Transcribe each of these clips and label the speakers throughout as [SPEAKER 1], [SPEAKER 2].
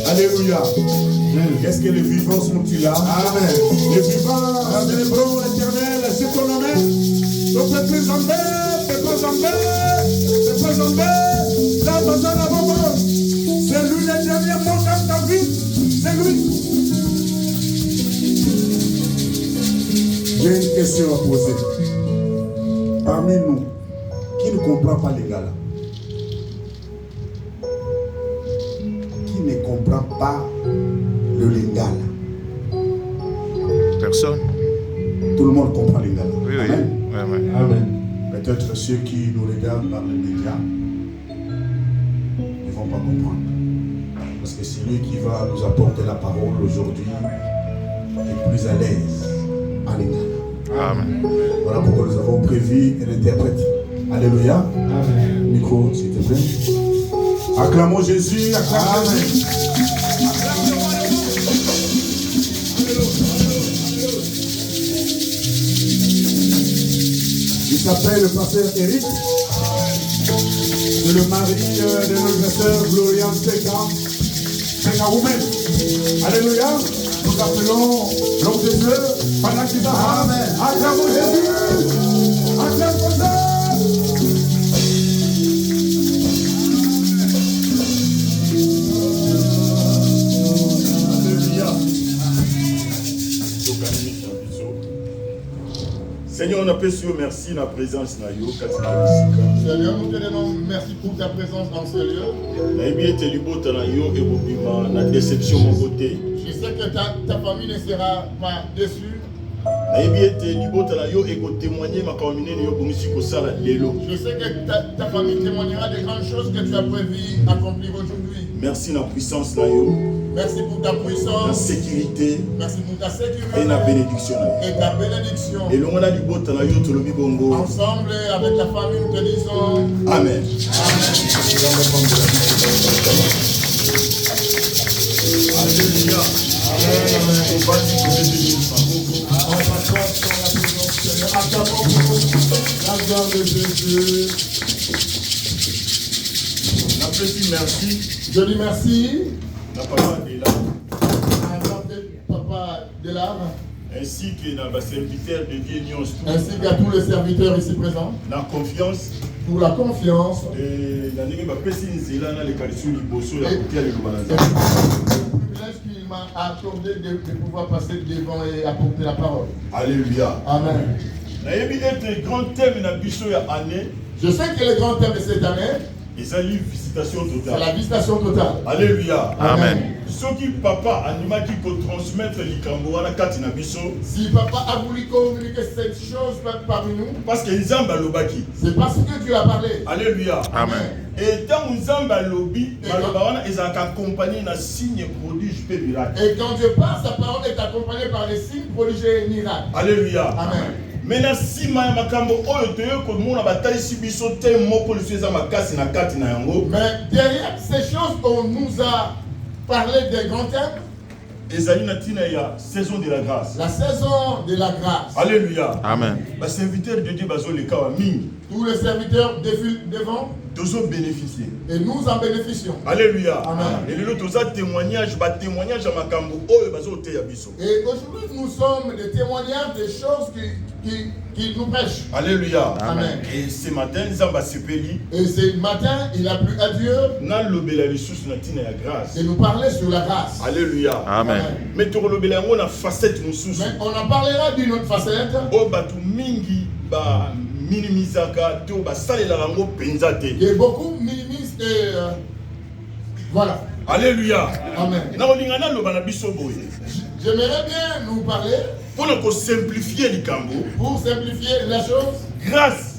[SPEAKER 1] Alléluia. Qu'est-ce que les vivants sont-ils là? Amen. Les vivants, célébrons l'éternel, c'est ton nom. Donc c'est plus en paix, c'est plus en paix, c'est plus en paix. Là, dans un avant, c'est lui le dernier mot dans ta vie, c'est lui. J'ai une question à poser. Parmi nous, qui ne comprend pas les gars là? Qui ne comprend pas le lingala?
[SPEAKER 2] Personne.
[SPEAKER 1] Tout le monde comprend le lingala.
[SPEAKER 2] Oui, oui.
[SPEAKER 1] Amen.
[SPEAKER 2] Amen.
[SPEAKER 1] Amen. Peut-être ceux qui nous regardent par les médias ne vont pas comprendre. Parce que celui qui va nous apporter la parole aujourd'hui est plus à l'aise en lingala.
[SPEAKER 2] Amen.
[SPEAKER 1] Voilà pourquoi nous avons prévu un interprète. Alléluia. Amen. Micro, s'il te plaît. Acclamons Jésus, acclamons Jésus. Il s'appelle le pasteur Eric. C'est le mari de notre sœur Gloriane Sega Women. Alléluia. Nous appelons l'homme de Dieu pendant qu'il va. Amen. Acclamons Jésus. Acclamons Jésus.
[SPEAKER 3] Seigneur, on appelle sur merci la présence na yo.
[SPEAKER 4] Seigneur, nous te donnons merci pour ta présence dans ce lieu. Je sais que ta famille ne sera pas déçue. Je sais que ta famille témoignera des grandes choses que tu as prévu accomplir aujourd'hui.
[SPEAKER 3] Merci la puissance na yo.
[SPEAKER 4] Merci pour ta puissance.
[SPEAKER 3] La sécurité.
[SPEAKER 4] Merci pour ta sécurité.
[SPEAKER 3] Et la bénédiction.
[SPEAKER 4] Et ta bénédiction.
[SPEAKER 3] Et l'on a du beau na yo tolobi bongo.
[SPEAKER 4] Ensemble avec la famille, nous te disons
[SPEAKER 3] Amen.
[SPEAKER 4] Alléluia. Amen. La gloire de Jésus.
[SPEAKER 3] Merci.
[SPEAKER 4] Je dis merci.
[SPEAKER 3] Papa
[SPEAKER 4] Delar.
[SPEAKER 3] Ainsi que dans serviteur de Dieu
[SPEAKER 4] ainsi qu'à tous les serviteurs ici présents.
[SPEAKER 3] La confiance.
[SPEAKER 4] Pour la confiance.
[SPEAKER 3] Et le privilège
[SPEAKER 4] qu'il m'a accordé de pouvoir passer devant et apporter la parole.
[SPEAKER 3] Alléluia.
[SPEAKER 4] Amen.
[SPEAKER 3] Je sais
[SPEAKER 4] que le grand thème de cette année,
[SPEAKER 3] Ils ont une visitation
[SPEAKER 4] C'est
[SPEAKER 3] totale.
[SPEAKER 4] la visitation totale.
[SPEAKER 3] Alléluia.
[SPEAKER 2] Amen.
[SPEAKER 3] Ceux qui papa anima qui peut transmettre l'ikambo wana kati na biso.
[SPEAKER 4] Si papa a voulu communiquer cette chose parmi nous,
[SPEAKER 3] Parce que Nzamba lobaki.
[SPEAKER 4] c'est parce que Dieu a parlé.
[SPEAKER 3] Alléluia.
[SPEAKER 2] Amen.
[SPEAKER 3] Et tant Nzamba lobi, maloba wana ils ont accompagné na signe prodige pe miracle.
[SPEAKER 4] Et quand Dieu parle, sa parole est accompagnée par les signes, prodiges et miracles.
[SPEAKER 3] Alléluia.
[SPEAKER 4] Amen.
[SPEAKER 3] Maintenant si ma makambo oyo toyo ko mona batalisi biso te moko le eza makasi na kati na yango.
[SPEAKER 4] Mais derrière ces choses, on nous a parlé des grands thèmes.
[SPEAKER 3] Ezali na tina ya saison de la grâce.
[SPEAKER 4] La saison de la grâce.
[SPEAKER 3] Alléluia.
[SPEAKER 2] Amen.
[SPEAKER 3] Ba serviteur de Dieu bazo le kawa mingi.
[SPEAKER 4] Tous les serviteurs défilent devant
[SPEAKER 3] Dozo bénéficier.
[SPEAKER 4] et nous en bénéficions.
[SPEAKER 3] Alléluia.
[SPEAKER 4] Amen.
[SPEAKER 3] Et le toza témoignage, ba témoignage à makambo oyo bazo te ya biso.
[SPEAKER 4] Et aujourd'hui, nous sommes des témoignages des choses qui nous prêchent.
[SPEAKER 3] Alléluia.
[SPEAKER 4] Amen.
[SPEAKER 3] Et ce matin, Nzamba sepeli
[SPEAKER 4] Et ce matin, il a plu à Dieu
[SPEAKER 3] na lobela lisusu na tina ya grâce.
[SPEAKER 4] de nous parler sur la grâce.
[SPEAKER 3] Alléluia.
[SPEAKER 2] Amen.
[SPEAKER 3] Mais to lobela yango na facette mususu.
[SPEAKER 4] Mais on en parlera d'une autre facette.
[SPEAKER 3] O batu mingi ba minimisaka to ba salela yango penza te.
[SPEAKER 4] Et beaucoup minimisent et voilà.
[SPEAKER 3] Alléluia.
[SPEAKER 4] Amen.
[SPEAKER 3] Na olingana loba na biso boye.
[SPEAKER 4] J'aimerais bien nous parler
[SPEAKER 3] Pour nous simplifier likambo.
[SPEAKER 4] pour simplifier la chose.
[SPEAKER 3] Grâce,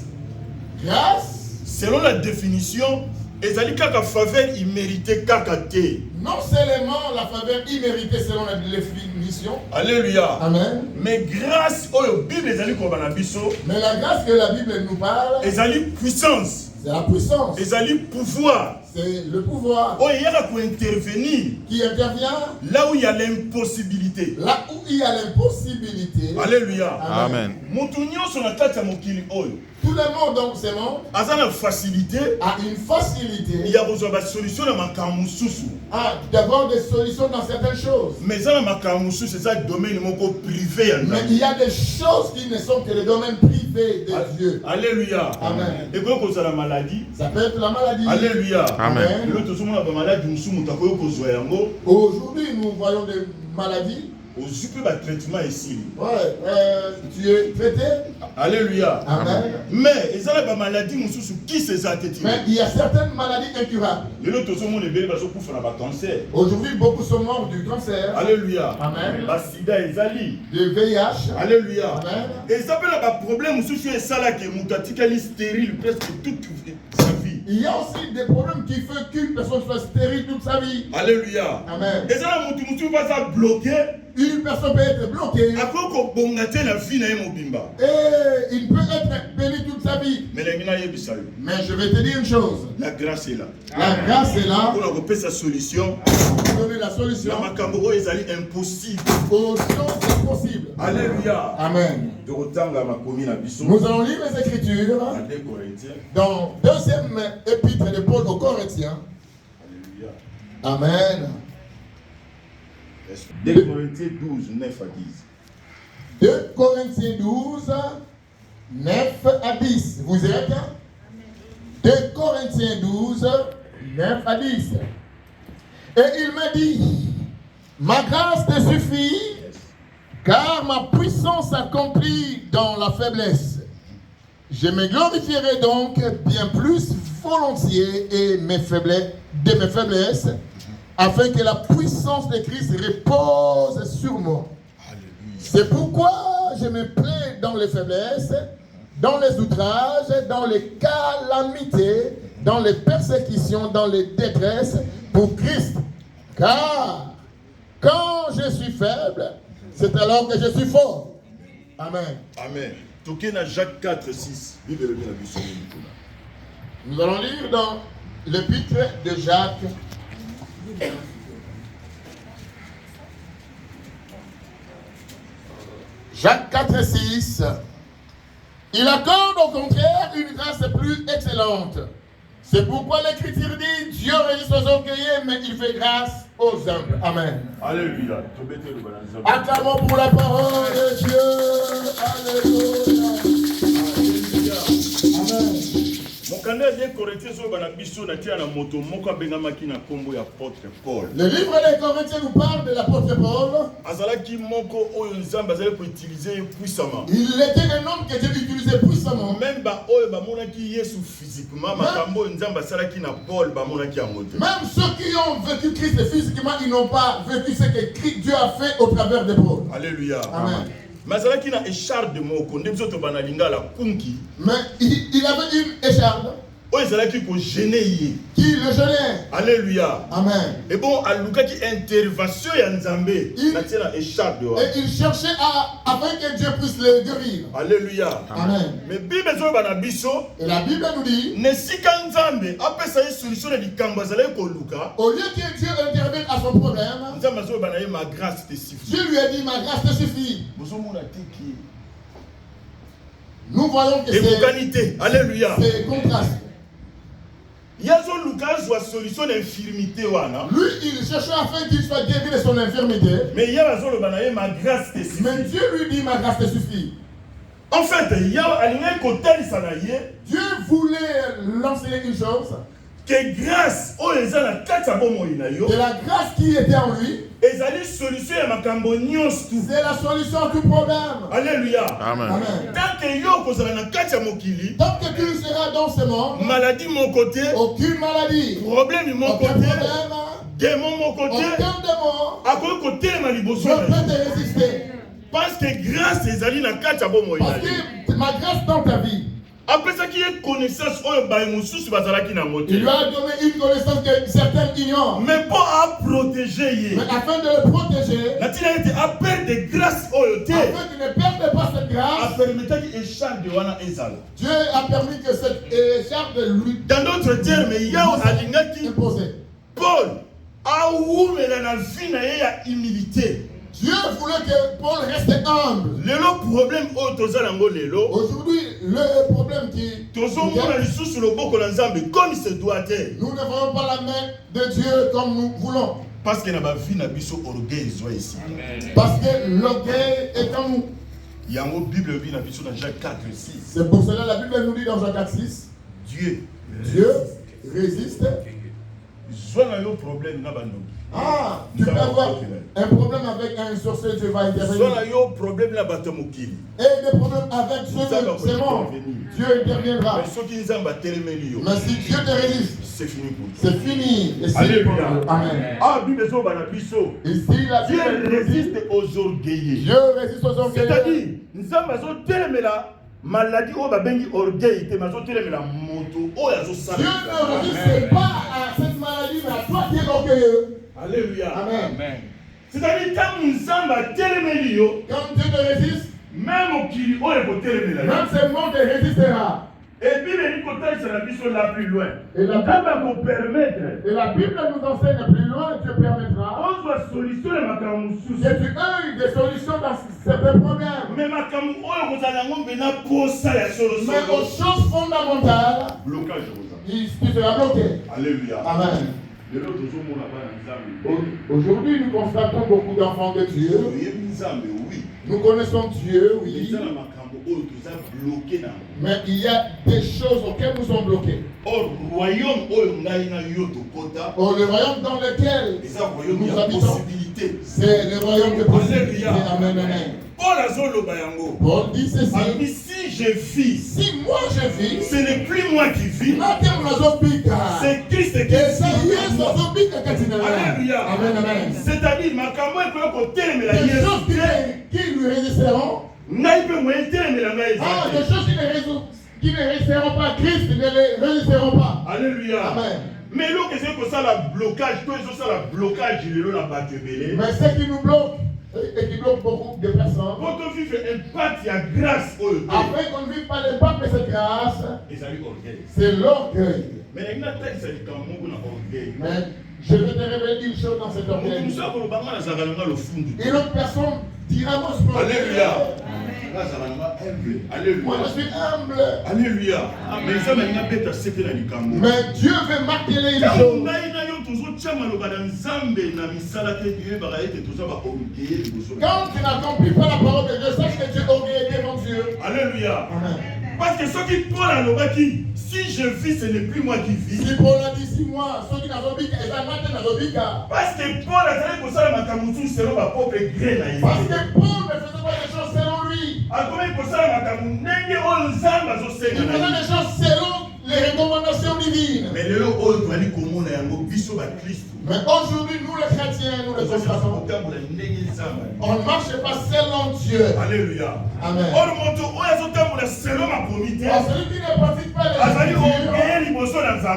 [SPEAKER 4] Grâce,
[SPEAKER 3] selon la définition, ezali kaka faveur imméritée kaka te.
[SPEAKER 4] non seulement la faveur imméritée selon la définition.
[SPEAKER 3] Alléluia.
[SPEAKER 4] Amen.
[SPEAKER 3] Mais grâce oyo Bible ezali ko bana biso,
[SPEAKER 4] Mais la grâce que la Bible nous parle,
[SPEAKER 3] ezali puissance,
[SPEAKER 4] c'est la puissance.
[SPEAKER 3] ezali pouvoir.
[SPEAKER 4] C'est le pouvoir
[SPEAKER 3] Oyo yaka ko intervenir
[SPEAKER 4] qui intervient
[SPEAKER 3] là où il y a l'impossibilité.
[SPEAKER 4] là où il y a l'impossibilité.
[SPEAKER 3] Alléluia.
[SPEAKER 2] Amen.
[SPEAKER 3] Mutu nyonso na kati ya mokili oyo
[SPEAKER 4] Tout le monde dans ce monde
[SPEAKER 3] aza na facilité
[SPEAKER 4] a une facilité
[SPEAKER 3] ya kozwa ba solution na makambo mosusu.
[SPEAKER 4] d'avoir des solutions dans certaines choses.
[SPEAKER 3] Mais ça na makambo mosusu eza domaine moko privé ya
[SPEAKER 4] Mais il y a des choses qui ne sont que le domaine privé de Dieu.
[SPEAKER 3] Alléluia.
[SPEAKER 4] Amen.
[SPEAKER 3] Et quand on a la maladie,
[SPEAKER 4] Ça peut être la maladie.
[SPEAKER 3] Alléluia.
[SPEAKER 2] Amen.
[SPEAKER 3] Et l'autre souvent la maladie nous sommes takoyo kozwa yango,
[SPEAKER 4] Aujourd'hui, nous voyons des maladies.
[SPEAKER 3] ozupe ba traitement ici.
[SPEAKER 4] Ouais, tu es traité.
[SPEAKER 3] Alléluia.
[SPEAKER 4] Amen.
[SPEAKER 3] Mais ezala ba maladie mususu qui se zateti.
[SPEAKER 4] Mais il y a certaines maladies incurables.
[SPEAKER 3] Et l'autre souvent les bébés bazo kufa na ba cancer.
[SPEAKER 4] Aujourd'hui, beaucoup sont morts du cancer,
[SPEAKER 3] Alléluia.
[SPEAKER 4] Amen.
[SPEAKER 3] Ba sida ezali.
[SPEAKER 4] du VIH.
[SPEAKER 3] Alléluia.
[SPEAKER 4] Amen.
[SPEAKER 3] Et ça peut ba problème mususu esala ke mutatikali stérile presque toute sa vie.
[SPEAKER 4] Il y a aussi des problèmes qui font qu'une personne soit stérile toute sa vie.
[SPEAKER 3] Alléluia.
[SPEAKER 4] Amen.
[SPEAKER 3] Ezala mutu va ça bloquer.
[SPEAKER 4] Une personne peut être bloquée
[SPEAKER 3] Akoko bongate la vie na ye mobimba.
[SPEAKER 4] et il peut être béni toute sa vie.
[SPEAKER 3] Mais les mina yebisa yo.
[SPEAKER 4] Mais je vais te dire une chose.
[SPEAKER 3] La grâce est là.
[SPEAKER 4] La grâce est là
[SPEAKER 3] Pour la sa solution.
[SPEAKER 4] pour donner la solution
[SPEAKER 3] La makambo oyo ezali impossible.
[SPEAKER 4] aux choses impossibles.
[SPEAKER 3] Alléluia.
[SPEAKER 4] Amen.
[SPEAKER 3] De rotanga makomi na biso.
[SPEAKER 4] Nous allons lire les Écritures
[SPEAKER 3] Na 2 Corinthiens.
[SPEAKER 4] dans deuxième épître de Paul aux Corinthiens.
[SPEAKER 3] Alléluia.
[SPEAKER 4] Amen.
[SPEAKER 3] 2 Corinthiens 12, 9 à 10.
[SPEAKER 4] 2 Corinthiens 12, 9 à 10. Vous êtes 2 Corinthiens 12, 9 à 10. Et il me dit, ma grâce te suffit, car ma puissance s'accomplit dans la faiblesse. Je me glorifierai donc bien plus volontiers de mes faiblesses, afin que la puissance de Christ repose sur moi. C'est pourquoi je me plais dans les faiblesses, dans les outrages, dans les calamités, dans les persécutions, dans les détresses, pour Christ. Car quand je suis faible, c'est alors que je suis fort. Amen.
[SPEAKER 3] Amen. Tokena Jacques 4, 6. Bible le la biso.
[SPEAKER 4] Nous allons lire dans l'épître de Jacques. Jacques 4, 6. Il accorde au contraire une grâce plus excellente. C'est pourquoi l'Écriture dit, Dieu résiste aux orgueilleux, mais il fait grâce aux humbles. Amen.
[SPEAKER 3] Alléluia.
[SPEAKER 4] Acclamons pour la parole de Dieu. Alléluia.
[SPEAKER 3] Alléluia.
[SPEAKER 4] Amen. Le livre des Corinthiens nous parle de l'apôtre Paul. Il était un homme que Dieu utilisait puissamment. Même ceux qui ont vécu Christ physiquement, ils n'ont pas vécu ce que Dieu a fait au travers de Paul.
[SPEAKER 3] Alléluia.
[SPEAKER 4] Amen.
[SPEAKER 3] Mais il
[SPEAKER 4] avait une écharde qui le gênait.
[SPEAKER 3] Alléluia.
[SPEAKER 4] Amen.
[SPEAKER 3] Et bon, à Luka qui intervention ya Nzambé,
[SPEAKER 4] et il cherchait afin que Dieu puisse le guérir.
[SPEAKER 3] Alléluia.
[SPEAKER 4] Amen.
[SPEAKER 3] Mais Bible zo bana biso,
[SPEAKER 4] et la Bible nous dit,
[SPEAKER 3] ne sika Nzambe apesa une solution de likambo zala ko Luka.
[SPEAKER 4] Au lieu que Dieu intervienne à son problème,
[SPEAKER 3] Nzambe zo bana ma grâce te suffit.
[SPEAKER 4] Dieu lui a dit ma grâce te suffit. Nous voyons que
[SPEAKER 3] c'est alléluia.
[SPEAKER 4] C'est contraste.
[SPEAKER 3] Yazo Lucas voit solution d'infirmité wana.
[SPEAKER 4] Lui, il cherchait afin qu'il soit guéri de son infirmité.
[SPEAKER 3] Mais Yazo le banaye ma grâce te suffit.
[SPEAKER 4] Mais Dieu lui dit ma grâce te suffit.
[SPEAKER 3] En fait,
[SPEAKER 4] Dieu voulait l'enseigner une chose.
[SPEAKER 3] Que grâce
[SPEAKER 4] de la grâce qui était en lui.
[SPEAKER 3] C'est la
[SPEAKER 4] solution à tout problème.
[SPEAKER 3] Alléluia.
[SPEAKER 4] Amen.
[SPEAKER 3] Tant
[SPEAKER 4] que tu seras dans ce monde,
[SPEAKER 3] maladie mon côté,
[SPEAKER 4] aucune maladie,
[SPEAKER 3] problème mon côté, démon mon côté,
[SPEAKER 4] aucun démon ne peut te résister.
[SPEAKER 3] Parce que grâce est allée dans
[SPEAKER 4] parce que ma grâce dans ta vie.
[SPEAKER 3] Après ça, qui est connaissance,
[SPEAKER 4] il lui a donné une connaissance que certains ignorent.
[SPEAKER 3] Mais pour protéger,
[SPEAKER 4] mais afin de le protéger,
[SPEAKER 3] afin qu'il
[SPEAKER 4] ne perde pas cette grâce, Dieu a permis que cette écharpe lui.
[SPEAKER 3] Dans d'autres termes, il y a
[SPEAKER 4] imposé.
[SPEAKER 3] Paul a ouvert la vie à humilité.
[SPEAKER 4] Dieu voulait que Paul reste humble. Aujourd'hui, le problème qui
[SPEAKER 3] comme il se doit être.
[SPEAKER 4] Nous ne voyons pas la main de Dieu comme nous voulons.
[SPEAKER 3] Parce que la vie n'a pas orgueil ici.
[SPEAKER 4] Parce que l'orgueil est en nous.
[SPEAKER 3] Il y a une Bible dans Jacques 4, 6.
[SPEAKER 4] C'est pour cela que la Bible nous dit dans Jacques 4, 6.
[SPEAKER 3] Dieu
[SPEAKER 4] résiste.
[SPEAKER 3] Ah,
[SPEAKER 4] tu peux avoir un problème avec un sorcier, Dieu va intervenir. Et des problèmes avec ceux de ce monde, Dieu interviendra. Mais si Dieu te résiste,
[SPEAKER 3] c'est fini pour toi.
[SPEAKER 4] C'est fini.
[SPEAKER 3] Alléluia.
[SPEAKER 4] Amen.
[SPEAKER 3] Ah, Dieu résiste aux orgueilleux.
[SPEAKER 4] Dieu résiste aux orgueilleux.
[SPEAKER 3] C'est-à-dire, nous sommes maladie au babengi orgueil te mazotele la moto o yazo sala.
[SPEAKER 4] Dieu ne résiste pas à cette maladie mais à toi qui es orgueilleux.
[SPEAKER 3] Alléluia.
[SPEAKER 4] Amen.
[SPEAKER 3] C'est-à-dire quand Nzamba telemeli yo,
[SPEAKER 4] quand Dieu te résiste,
[SPEAKER 3] même au kili o le telemela.
[SPEAKER 4] Même ce monde te résistera.
[SPEAKER 3] Et puis les côtés c'est la vision la plus loin.
[SPEAKER 4] Et la
[SPEAKER 3] Bible nous permettre.
[SPEAKER 4] Et la Bible nous enseigne plus loin, Dieu permettra.
[SPEAKER 3] On doit solutionner ma camusu.
[SPEAKER 4] Que tu aies des solutions dans certains problèmes.
[SPEAKER 3] Mais ma camu o vous allez ngombe na posa ya solution.
[SPEAKER 4] Mais aux choses fondamentales,
[SPEAKER 3] blocage
[SPEAKER 4] tu seras bloqué.
[SPEAKER 3] Alléluia.
[SPEAKER 4] Amen. Aujourd'hui, nous constatons beaucoup d'enfants de Dieu. Nous connaissons Dieu, oui. Mais il y a des choses auxquelles nous sommes bloqués.
[SPEAKER 3] Le royaume
[SPEAKER 4] dans lequel nous habitons, c'est le royaume de possibilité. Amen, amen. Paul dit ceci.
[SPEAKER 3] Si je vis,
[SPEAKER 4] si moi je vis,
[SPEAKER 3] ce n'est plus moi qui vis, c'est Christ qui vit.
[SPEAKER 4] Alléluia. Amen, amen.
[SPEAKER 3] C'est-à-dire, ma caméra est côté de la
[SPEAKER 4] des choses qui lui résisteront. Des choses qui ne résisteront pas. Christ ne les résisteront pas.
[SPEAKER 3] Alléluia.
[SPEAKER 4] Amen.
[SPEAKER 3] Mais là, c'est que ça, le blocage, tout ça, le blocage, il est là,
[SPEAKER 4] mais ce qui nous bloque, et qui bloque beaucoup de personnes, après qu'on ne vive pas l'impact de cette grâce, c'est l'orgueil. Mais je vais te révéler une chose dans cet orgueil. Et l'autre personne dira moi ce problème.
[SPEAKER 3] Alléluia. Alléluia.
[SPEAKER 4] Moi je suis humble.
[SPEAKER 3] Alléluia.
[SPEAKER 4] Mais Dieu veut marquer les choses. Quand tu n'accomplis pas la parole de Dieu, sache que tu es orgueilleux devant Dieu.
[SPEAKER 3] Alléluia.
[SPEAKER 4] Amen.
[SPEAKER 3] Parce que ceux qui Paul a l'oba qui, si je vis, ce n'est plus moi qui vis.
[SPEAKER 4] Si Paul a dit 6 mois, ceux qui n'ont pas dit,
[SPEAKER 3] Parce que Paul a dit que ça, ma camoufle selon ma propre gré.
[SPEAKER 4] parce que Paul ne faisait pas des choses selon lui.
[SPEAKER 3] A combien pour ça, ma camoufle n'est pas
[SPEAKER 4] Il faisait des choses selon les recommandations divines.
[SPEAKER 3] mais le lot où tu as dit comment on a un biseau à Christ.
[SPEAKER 4] Mais aujourd'hui, nous les chrétiens, nous les hommes, on ne marche pas selon Dieu.
[SPEAKER 3] Alléluia.
[SPEAKER 4] Amen.
[SPEAKER 3] Or, mon Dieu, on a sauté selon ma comité.
[SPEAKER 4] Celui qui ne pratique pas les
[SPEAKER 3] Écritures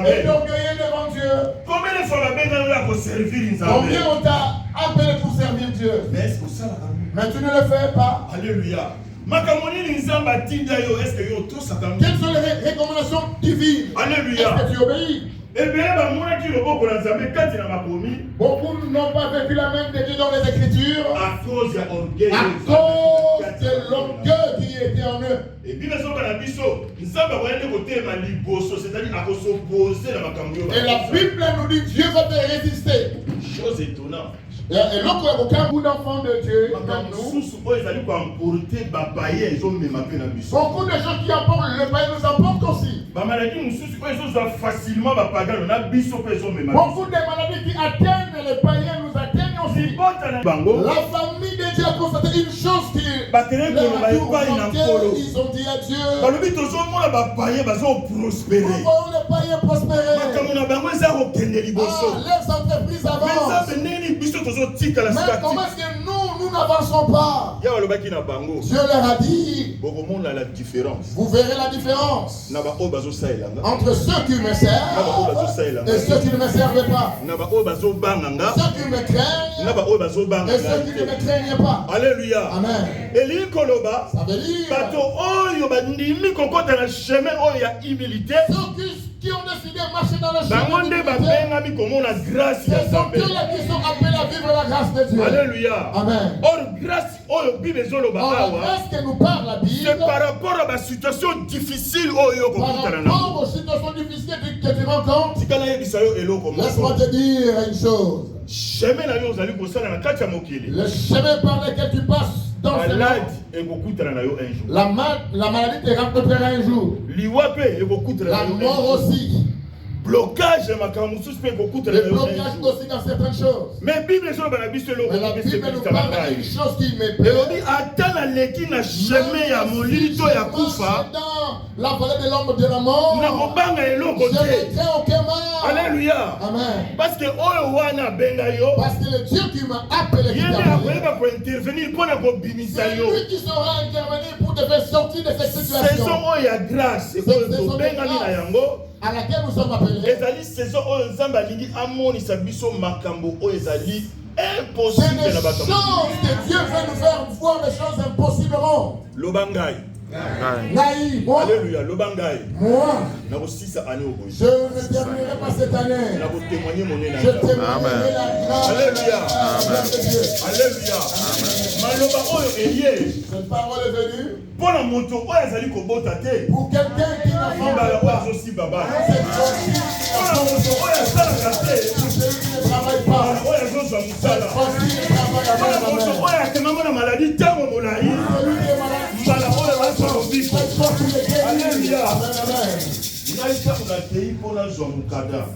[SPEAKER 4] est orgueilleux devant Dieu.
[SPEAKER 3] combien de fois la bête là pour servir une
[SPEAKER 4] Combien on t'a appelé pour servir Dieu?
[SPEAKER 3] Mais est-ce que ça
[SPEAKER 4] Mais tu ne le fais pas.
[SPEAKER 3] Alléluia. Makamoni Nzamba Tindayo, est-ce que yo tout ça comme
[SPEAKER 4] Quelles sont les recommandations divines?
[SPEAKER 3] Alléluia.
[SPEAKER 4] Est-ce que tu obéis?
[SPEAKER 3] Et bien, bah, moi qui le beau pour l'ensemble, quand il a commis,
[SPEAKER 4] Beaucoup n'ont pas vécu la même de Dieu dans les Écritures
[SPEAKER 3] à cause de l'orgueil.
[SPEAKER 4] à cause de l'orgueil qui était en eux.
[SPEAKER 3] Et puis, nous sommes à la biseau. Nous sommes à voir le côté maliboso, c'est-à-dire à s'opposer à la macambio.
[SPEAKER 4] Et la Bible nous dit Dieu va te résister.
[SPEAKER 3] Chose étonnante.
[SPEAKER 4] Et l'autre, aucun bout d'enfant de Dieu, comme nous.
[SPEAKER 3] Beaucoup
[SPEAKER 4] Beaucoup de gens qui apportent le païen nous apportent aussi. Beaucoup de maladies qui atteignent les païens nous atteignent aussi. La famille de Dieu a constaté une chose qui ils ont dit à Dieu.
[SPEAKER 3] prospérer.
[SPEAKER 4] Nous voyons les païens prospérer. Leurs entreprises avancent. Mais comment est-ce que nous n'avançons pas? Dieu leur a dit,
[SPEAKER 3] la différence.
[SPEAKER 4] vous verrez la différence entre ceux qui me servent et ceux qui ne me servent pas. Ceux qui me craignent et ceux qui ne me craignent pas.
[SPEAKER 3] Alléluia.
[SPEAKER 4] Amen. Ça veut dire ceux qui ont décidé de marcher dans le chemin de l'humilité, ce sont ceux-là qui sont appelés à vivre la grâce de Dieu.
[SPEAKER 3] Alléluia.
[SPEAKER 4] Amen.
[SPEAKER 3] Or, grâce au Bible,
[SPEAKER 4] La grâce que nous parle la Bible,
[SPEAKER 3] c'est par rapport à la situation difficile
[SPEAKER 4] par rapport aux situations difficiles que tu rencontres. Laisse-moi te dire une chose. Le chemin par lequel tu passes dans ce monde, la maladie te rencontrera un jour. La mort aussi.
[SPEAKER 3] Blocage,
[SPEAKER 4] le blocage aussi dans certaines choses.
[SPEAKER 3] Mais la Bible
[SPEAKER 4] nous parle d'une chose qui me plaît. Dans la vallée de l'ombre de la mort, je ne crains aucun mal.
[SPEAKER 3] Alléluia.
[SPEAKER 4] Amen.
[SPEAKER 3] Parce que
[SPEAKER 4] le Dieu qui m'a appelé,
[SPEAKER 3] c'est
[SPEAKER 4] lui qui saura intervenir pour te faire sortir de cette situation. À laquelle nous sommes appelés. C'est des choses que Dieu veut nous faire voir des choses impossiblement. Moi,
[SPEAKER 3] alléluia, moi,
[SPEAKER 4] je ne terminerai pas cette année. Je témoignerai la grâce.
[SPEAKER 3] Alléluia. Alléluia.
[SPEAKER 4] Cette parole est venue
[SPEAKER 3] pour
[SPEAKER 4] quelqu'un qui n'a pas pour celui qui ne travaille pas.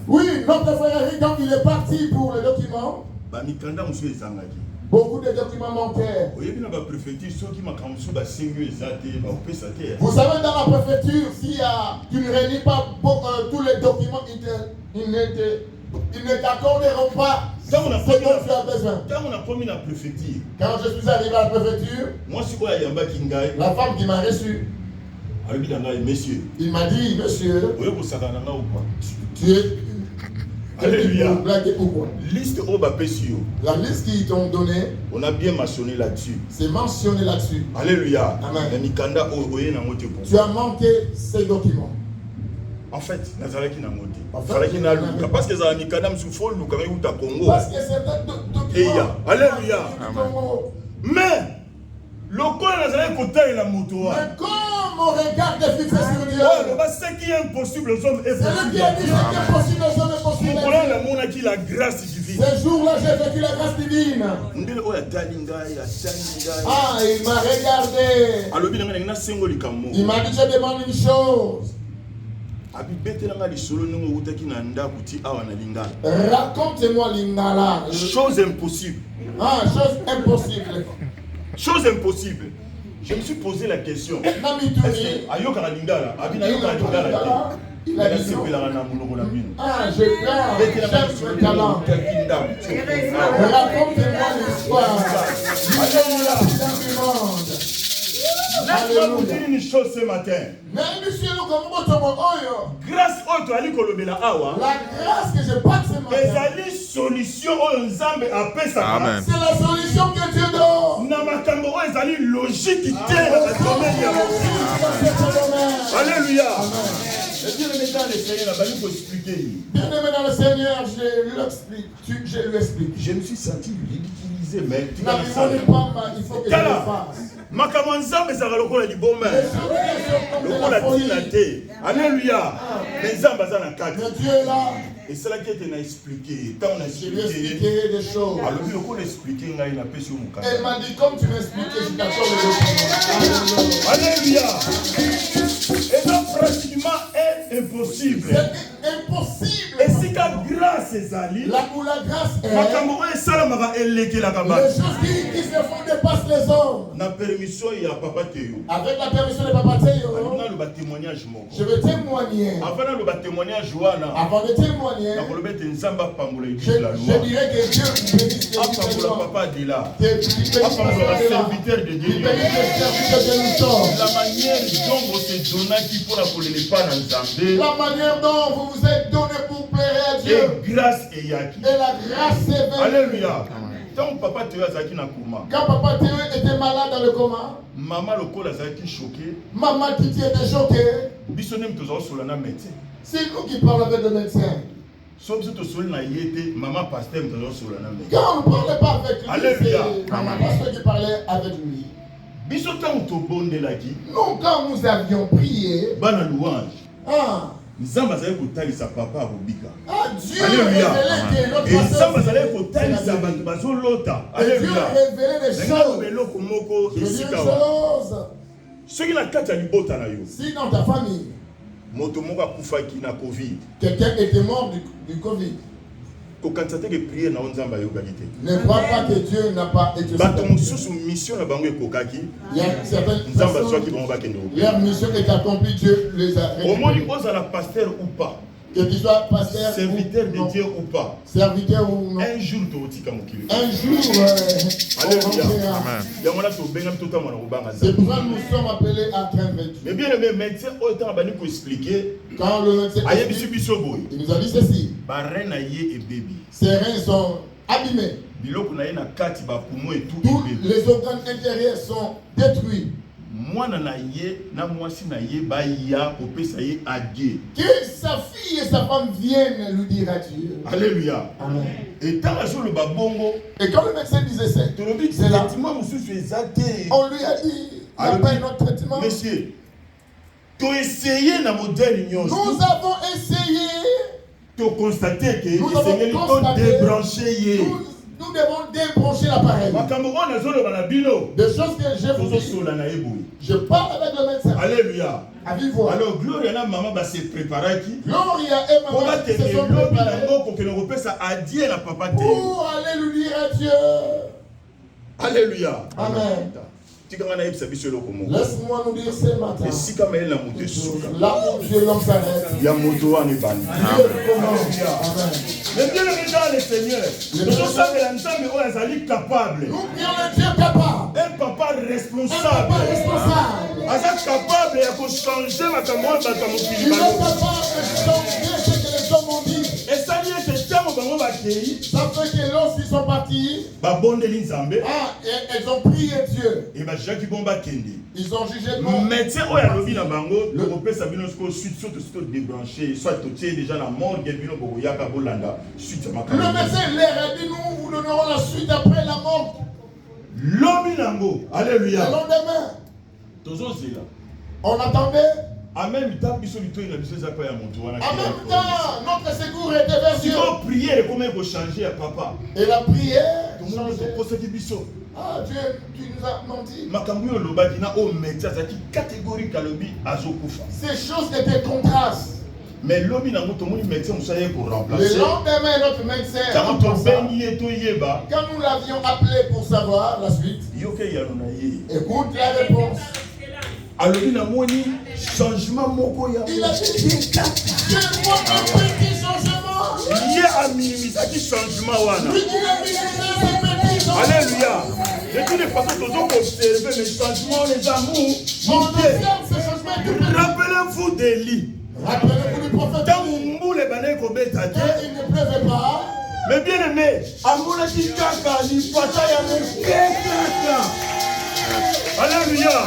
[SPEAKER 4] Oui, notre frère Eric, quand il est parti pour le document, beaucoup de documents manquaient. Vous savez, dans la préfecture, si tu ne réunis pas tous les documents, ils ne t'accorderont pas ce dont tu as besoin. Quand je suis arrivé à la préfecture, la femme qui m'a reçu, il m'a dit, monsieur, tu es...
[SPEAKER 3] Alléluia.
[SPEAKER 4] Liste la liste qu'ils t'ont donnée,
[SPEAKER 3] on a bien mentionné là-dessus.
[SPEAKER 4] C'est mentionné là-dessus.
[SPEAKER 3] Alléluia.
[SPEAKER 4] Amen. Tu as manqué ces documents.
[SPEAKER 3] En fait, parce que c'est un
[SPEAKER 4] documents. Alléluia.
[SPEAKER 3] Mais, Le corps n'a côté la moto.
[SPEAKER 4] Mais comme on regarde fixé sur Dieu,
[SPEAKER 3] ce qui est impossible aux hommes est
[SPEAKER 4] c'est lui qui a dit ce qui est possible aux hommes est possible.
[SPEAKER 3] La grâce divine.
[SPEAKER 4] Ce jour-là, j'ai vécu la grâce divine. Ah, il m'a regardé. Il m'a dit, je demande une chose. Raconte-moi Lingala.
[SPEAKER 3] Chose impossible.
[SPEAKER 4] Ah, chose impossible.
[SPEAKER 3] Chose impossible. Je me suis posé la question. Il a dit
[SPEAKER 4] ah, je j'aime le talent. Raconte-moi l'histoire.
[SPEAKER 3] Laisse-moi vous dire une chose ce matin. Grâce au toali kolobela awa.
[SPEAKER 4] La grâce que je passe ce matin.
[SPEAKER 3] Ezali solution au nzambe apesa.
[SPEAKER 2] Amen.
[SPEAKER 4] C'est la solution que Dieu donne.
[SPEAKER 3] Na makambo o ezali logique te na domaine ya Dieu. Alléluia. Le Dieu le dans le Seigneur a fallu expliquer.
[SPEAKER 4] Bien-aimé dans le Seigneur, je lui explique.
[SPEAKER 3] Je me suis senti ridiculisé, mais tu
[SPEAKER 4] il faut que je le fasse.
[SPEAKER 3] Makambo nzambe ezaka lokola liboma. Lokola tina te. Alléluia. Mais nzambe aza na kati.
[SPEAKER 4] Dieu est là.
[SPEAKER 3] Et c'est là qui est expliqué. Tant on a
[SPEAKER 4] expliqué des choses.
[SPEAKER 3] Alors lui lokola expliqué ngai na pesi mu kati.
[SPEAKER 4] Elle m'a dit comme tu m'expliques, je t'accorde le
[SPEAKER 3] Alléluia. Et donc pratiquement est impossible.
[SPEAKER 4] C'est impossible.
[SPEAKER 3] Et si la grâce est ali,
[SPEAKER 4] la grâce est
[SPEAKER 3] les
[SPEAKER 4] choses qui se font dépassent les hommes.
[SPEAKER 3] Na permission ya papa Théo.
[SPEAKER 4] Avec la permission de papa Théo, je vais témoigner. Avant de témoigner, je dirais que Dieu bénisse
[SPEAKER 3] papa de là.
[SPEAKER 4] Serviteur
[SPEAKER 3] de Dieu.
[SPEAKER 4] La
[SPEAKER 3] manière dont vous êtes donné qui pour
[SPEAKER 4] la manière dont vous vous êtes donné pour plaire à Dieu.
[SPEAKER 3] Et grâce et yaki.
[SPEAKER 4] Et la grâce est venue.
[SPEAKER 3] Alléluia. Quand papa Théo azaki na coma.
[SPEAKER 4] Quand papa Théo était malade dans le coma.
[SPEAKER 3] Maman lokola azaki choqué.
[SPEAKER 4] Maman Titi était choquée.
[SPEAKER 3] Bisonem tozo solana médecin.
[SPEAKER 4] C'est nous qui parlons avec le médecin.
[SPEAKER 3] Sauf si tu solana yete, maman pasteur tozo solana médecin.
[SPEAKER 4] Quand on ne parlait pas avec lui,
[SPEAKER 3] Alléluia.
[SPEAKER 4] C'est maman pasteur qui parlait avec lui.
[SPEAKER 3] Bisotam to bonde laki.
[SPEAKER 4] Nous quand nous avions prié.
[SPEAKER 3] Bana louange.
[SPEAKER 4] Ah.
[SPEAKER 3] Nzamba zali kotalisa papa abobika.
[SPEAKER 4] Ah, Dieu
[SPEAKER 3] Alléluia.
[SPEAKER 4] Et
[SPEAKER 3] Nzamba zali kotalisa bantu bazolota. Alléluia.
[SPEAKER 4] Dieu a révélé des choses.
[SPEAKER 3] Beloko moko
[SPEAKER 4] esika
[SPEAKER 3] wa. Soki na kati ya libota na yo.
[SPEAKER 4] Si dans ta famille,
[SPEAKER 3] moto moko akufaki na Covid.
[SPEAKER 4] Quelqu'un était mort du Covid.
[SPEAKER 3] Ne
[SPEAKER 4] crois pas que Dieu n'a pas été
[SPEAKER 3] mission na bango ekokaki.
[SPEAKER 4] Il y a certaines personnes, leur mission est accomplie, Dieu les a
[SPEAKER 3] récupérés. Pasteur ou pas.
[SPEAKER 4] Que tu sois pasteur,
[SPEAKER 3] serviteur de Dieu ou pas.
[SPEAKER 4] Serviteur ou non.
[SPEAKER 3] Un jour tu
[SPEAKER 4] un jour,
[SPEAKER 3] alléluia.
[SPEAKER 4] C'est pour ça que nous sommes appelés à craindre.
[SPEAKER 3] Mais bien le médecin autant va nous expliquer.
[SPEAKER 4] Quand le médecin il nous a dit ceci. Ses reins sont abîmés. Tous les organes intérieurs sont détruits. Que sa fille et sa femme viennent lui dire adieu.
[SPEAKER 3] Alléluia.
[SPEAKER 4] Amen.
[SPEAKER 3] Et
[SPEAKER 4] quand le médecin disait ça, c'est là. On lui a dit, il n'y a pas un autre traitement.
[SPEAKER 3] Monsieur, tu as essayé dans modèle union.
[SPEAKER 4] Nous avons essayé.
[SPEAKER 3] Tu as constaté que nous avons débranché.
[SPEAKER 4] Nous devons débrancher l'appareil. Des choses que j'ai voulu. Je parle avec le médecin.
[SPEAKER 3] Alléluia.
[SPEAKER 4] À vive voix.
[SPEAKER 3] Alors, Gloria et maman va se préparer.
[SPEAKER 4] Gloria et maman se sont préparées. Pour aller lui dire adieu.
[SPEAKER 3] Alléluia.
[SPEAKER 4] Amen. Laisse-moi nous dire ce matin. Là où Dieu l'homme s'arrête.
[SPEAKER 3] Il y a moto en Iban. Mais bien le Seigneur. Nous sommes capables.
[SPEAKER 4] Nous prions le Dieu capable.
[SPEAKER 3] Un papa responsable. Capable de changer ma caméra.
[SPEAKER 4] Il est capable de changer ce que les hommes ont dit.
[SPEAKER 3] Et ça y est, c'est
[SPEAKER 4] ça fait que lorsqu'ils sont partis, ils ont prié Dieu. Ils ont jugé bon.
[SPEAKER 3] Médecin le médecin
[SPEAKER 4] leur a dit nous vous donnerons la suite après la mort.
[SPEAKER 1] Alléluia.
[SPEAKER 4] Le lendemain, on attendait.
[SPEAKER 3] En même temps, notre
[SPEAKER 4] secours était vers Dieu.
[SPEAKER 3] prière, comment il faut changer à papa.
[SPEAKER 4] Et la prière, changeait.
[SPEAKER 1] Ah,
[SPEAKER 4] Dieu, tu nous as menti. Ces choses étaient contrastes.
[SPEAKER 3] Mais l'homme n'a pas médecin pour remplacer.
[SPEAKER 4] Le lendemain, notre médecin, quand nous l'avions appelé pour savoir la suite, écoute la réponse.
[SPEAKER 3] Alors, il a dit changement.
[SPEAKER 4] Il a dit, je vois un petit changement.
[SPEAKER 3] Il y a un petit changement.
[SPEAKER 4] Lui, il a mis ce petit changement.
[SPEAKER 3] Alléluia. De toutes les façons, nous avons observé les changements, les amours.
[SPEAKER 4] On observe ce changement.
[SPEAKER 3] Rappelez-vous d'Élie.
[SPEAKER 4] Rappelez-vous du prophète.
[SPEAKER 3] Quand il ne
[SPEAKER 4] pleuvait pas.
[SPEAKER 3] Mais bien aimé, amour qui caca, il pata ya caca. Alléluia.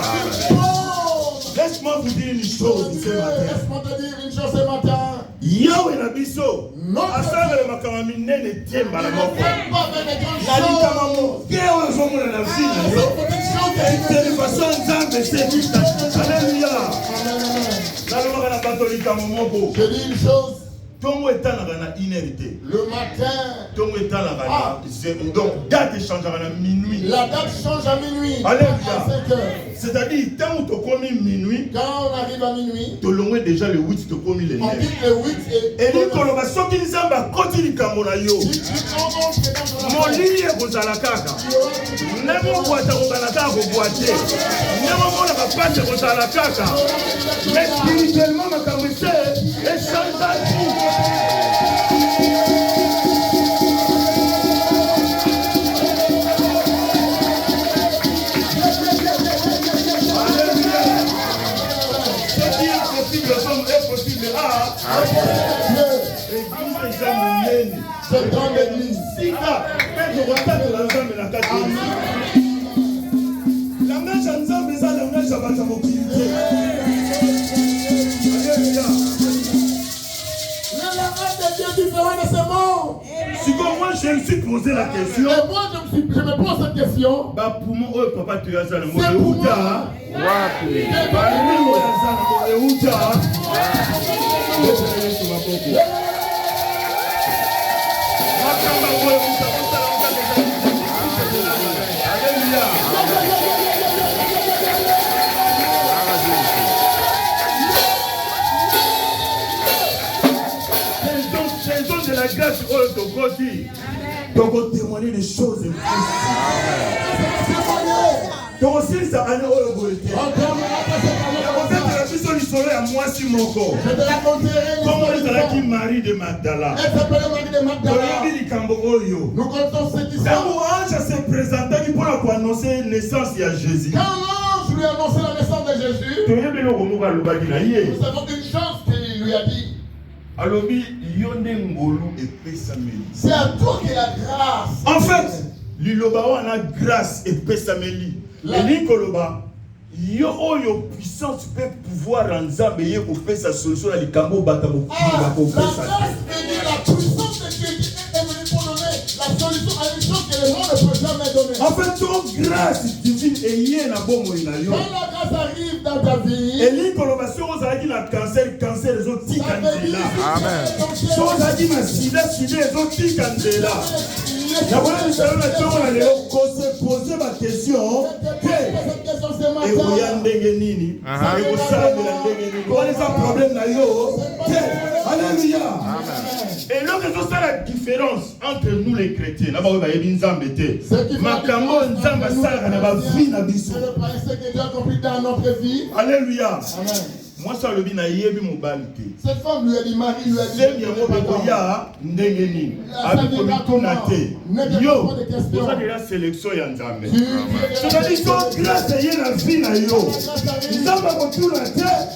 [SPEAKER 3] Laisse-moi vous dire une chose ce matin.
[SPEAKER 4] Laisse-moi te dire une chose ce matin.
[SPEAKER 3] Yahweh na biso. Asanga makama minene temba la moko. La likama mo. Keo zomo na vie na yo. De façon nzambe c'est juste. Alléluia.
[SPEAKER 4] Je dis une chose.
[SPEAKER 3] Le
[SPEAKER 4] matin.
[SPEAKER 3] Donc, date changera à minuit.
[SPEAKER 4] La date change à minuit.
[SPEAKER 3] Alléluia.
[SPEAKER 4] À 5 heures.
[SPEAKER 3] C'est-à-dire, quand on commis minuit,
[SPEAKER 4] quand on arrive à minuit,
[SPEAKER 3] tu l'as déjà le 8, tu commis les 9.
[SPEAKER 4] On dit le 8
[SPEAKER 3] et nous, quand on va sortir les zamba, continue comme on a yo. Mon lit est aux alakaka. N'aimons pas ta robalaka au boîtier. N'aimons pas pas ta robalaka. Mais spirituellement, ma caresse est change à vie.
[SPEAKER 4] Cette grande église.
[SPEAKER 3] La neige en Zambie, ça, la neige, ça va t'amobiliser. Alléluia.
[SPEAKER 4] Le langage de Dieu différent de ce monde.
[SPEAKER 3] Si moi je me suis posé la question.
[SPEAKER 4] Et moi je me pose cette question.
[SPEAKER 3] Bah pour moi, oh papa, tu as ça le mot.
[SPEAKER 4] C'est pour moi.
[SPEAKER 3] De la grâce de Dieu, donc on témoigne des choses donc aussi ça a une à moi si mon corps. Comment est qui Marie de Magdala?
[SPEAKER 4] Nous comptons ce qui sont.
[SPEAKER 3] L'ange s'est présenté pour annoncer la naissance de Jésus.
[SPEAKER 4] Quand l'ange lui a annoncé la naissance de Jésus, nous avons une chance qu'il lui a dit. C'est à toi que la grâce.
[SPEAKER 3] En fait, l'Iloba a grâce et Pessameli. Et l'Ikoloba, yo puissance peut pouvoir en Zambé pour faire sa solution à l'Ikambo Batamo.
[SPEAKER 4] La grâce veut dire la puissance de Dieu qui est venue pour donner la solution à une chose que le monde ne peut jamais donner.
[SPEAKER 3] En fait, ton grâce divine est hier na bon moyen.
[SPEAKER 4] Quand la grâce arrive dans ta vie,
[SPEAKER 3] et l'Ikoloba, si on a dit la cancer les autres ticandela. Amen. Si on a dit ma sida les autres ticandela. La voilà, nous allons poser ma question. Et vous y a un déguenini. Et vous savez la déguenini. Quel est le problème là? Alléluia. Et là, c'est ça la différence entre nous les chrétiens. C'est le
[SPEAKER 4] principe que Dieu a compris dans notre vie.
[SPEAKER 3] Alléluia.
[SPEAKER 4] Amen.
[SPEAKER 3] Moi, ça le bina yebi mobalité.
[SPEAKER 4] Cette femme lui a dit, Marie lui a dit,
[SPEAKER 3] yo, vous avez la sélection yanzambe. C'est-à-dire que grâce à la vie na yo, nous avons tout la terre,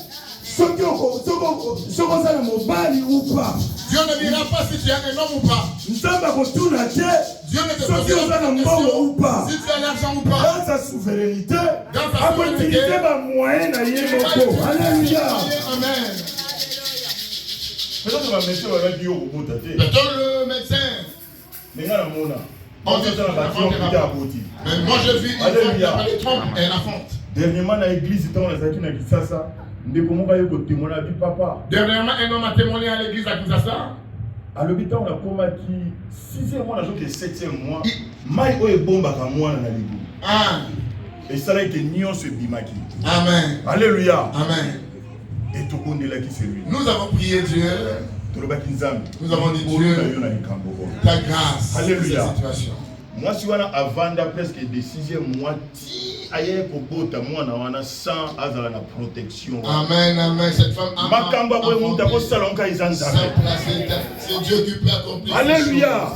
[SPEAKER 3] ce qu'on a le mobile ou pas.
[SPEAKER 4] Dieu ne dira pas si tu es un homme ou pas.
[SPEAKER 3] Nous avons tout la terre,
[SPEAKER 4] Dieu ne te
[SPEAKER 3] ce qu'on a le mobile ou pas.
[SPEAKER 4] Si tu as l'argent ou pas.
[SPEAKER 3] Dans sa souveraineté, à utiliser ma moyenne à Yémoko. Alléluia.
[SPEAKER 4] Amen.
[SPEAKER 3] Peut-être le médecin va dire au bout de
[SPEAKER 4] le médecin. On dit mais moi je vis une femme qui a les trompes et la fonte.
[SPEAKER 3] Dernièrement, à l'église, dans la Zaki, Kinshasa,
[SPEAKER 4] dernièrement, un homme a témoigné à l'église à Kinshasa.
[SPEAKER 3] À l'hôpital, on a combattu 6e mois, on a 7e mois. Maï oye bomba ka moi na libu.
[SPEAKER 4] Ah.
[SPEAKER 3] Et ça là que nion se bimaki.
[SPEAKER 4] Amen.
[SPEAKER 3] Alléluia.
[SPEAKER 4] Amen.
[SPEAKER 3] Et tout monde là qui c'est lui.
[SPEAKER 4] Nous avons prié Dieu. Nous avons dit Dieu, ta grâce.
[SPEAKER 3] Alléluia.
[SPEAKER 4] Cette situation.
[SPEAKER 3] Moi, si on a avant presque des 6e mois, aïe kobota moi na wana sans azala na protection.
[SPEAKER 4] Amen, amen. Cette femme a
[SPEAKER 3] makamba boye monta ko salon ka izanza.
[SPEAKER 4] C'est Dieu qui peut accomplir.
[SPEAKER 3] Alléluia.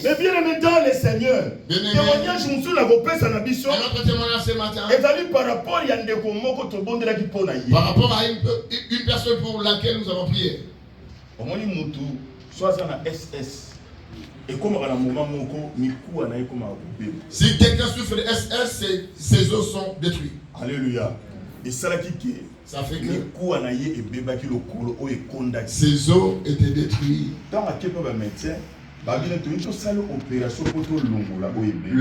[SPEAKER 3] Mais bien aimé dans le Seigneur. Témoignage musu na kopesa na biso.
[SPEAKER 4] Notre témoignage ce matin.
[SPEAKER 3] Ezali par rapport ya ndeko moko to bondela ki pona ye.
[SPEAKER 4] Par rapport à une personne pour laquelle nous avons prié.
[SPEAKER 3] Omoni mutu soit ça na SS. Et comme à un moment
[SPEAKER 4] si quelqu'un souffre de SS, ses os sont détruits.
[SPEAKER 3] Alléluia. Et ça
[SPEAKER 4] fait que
[SPEAKER 3] ses
[SPEAKER 4] os étaient détruits.
[SPEAKER 3] Dans un médecin,
[SPEAKER 4] le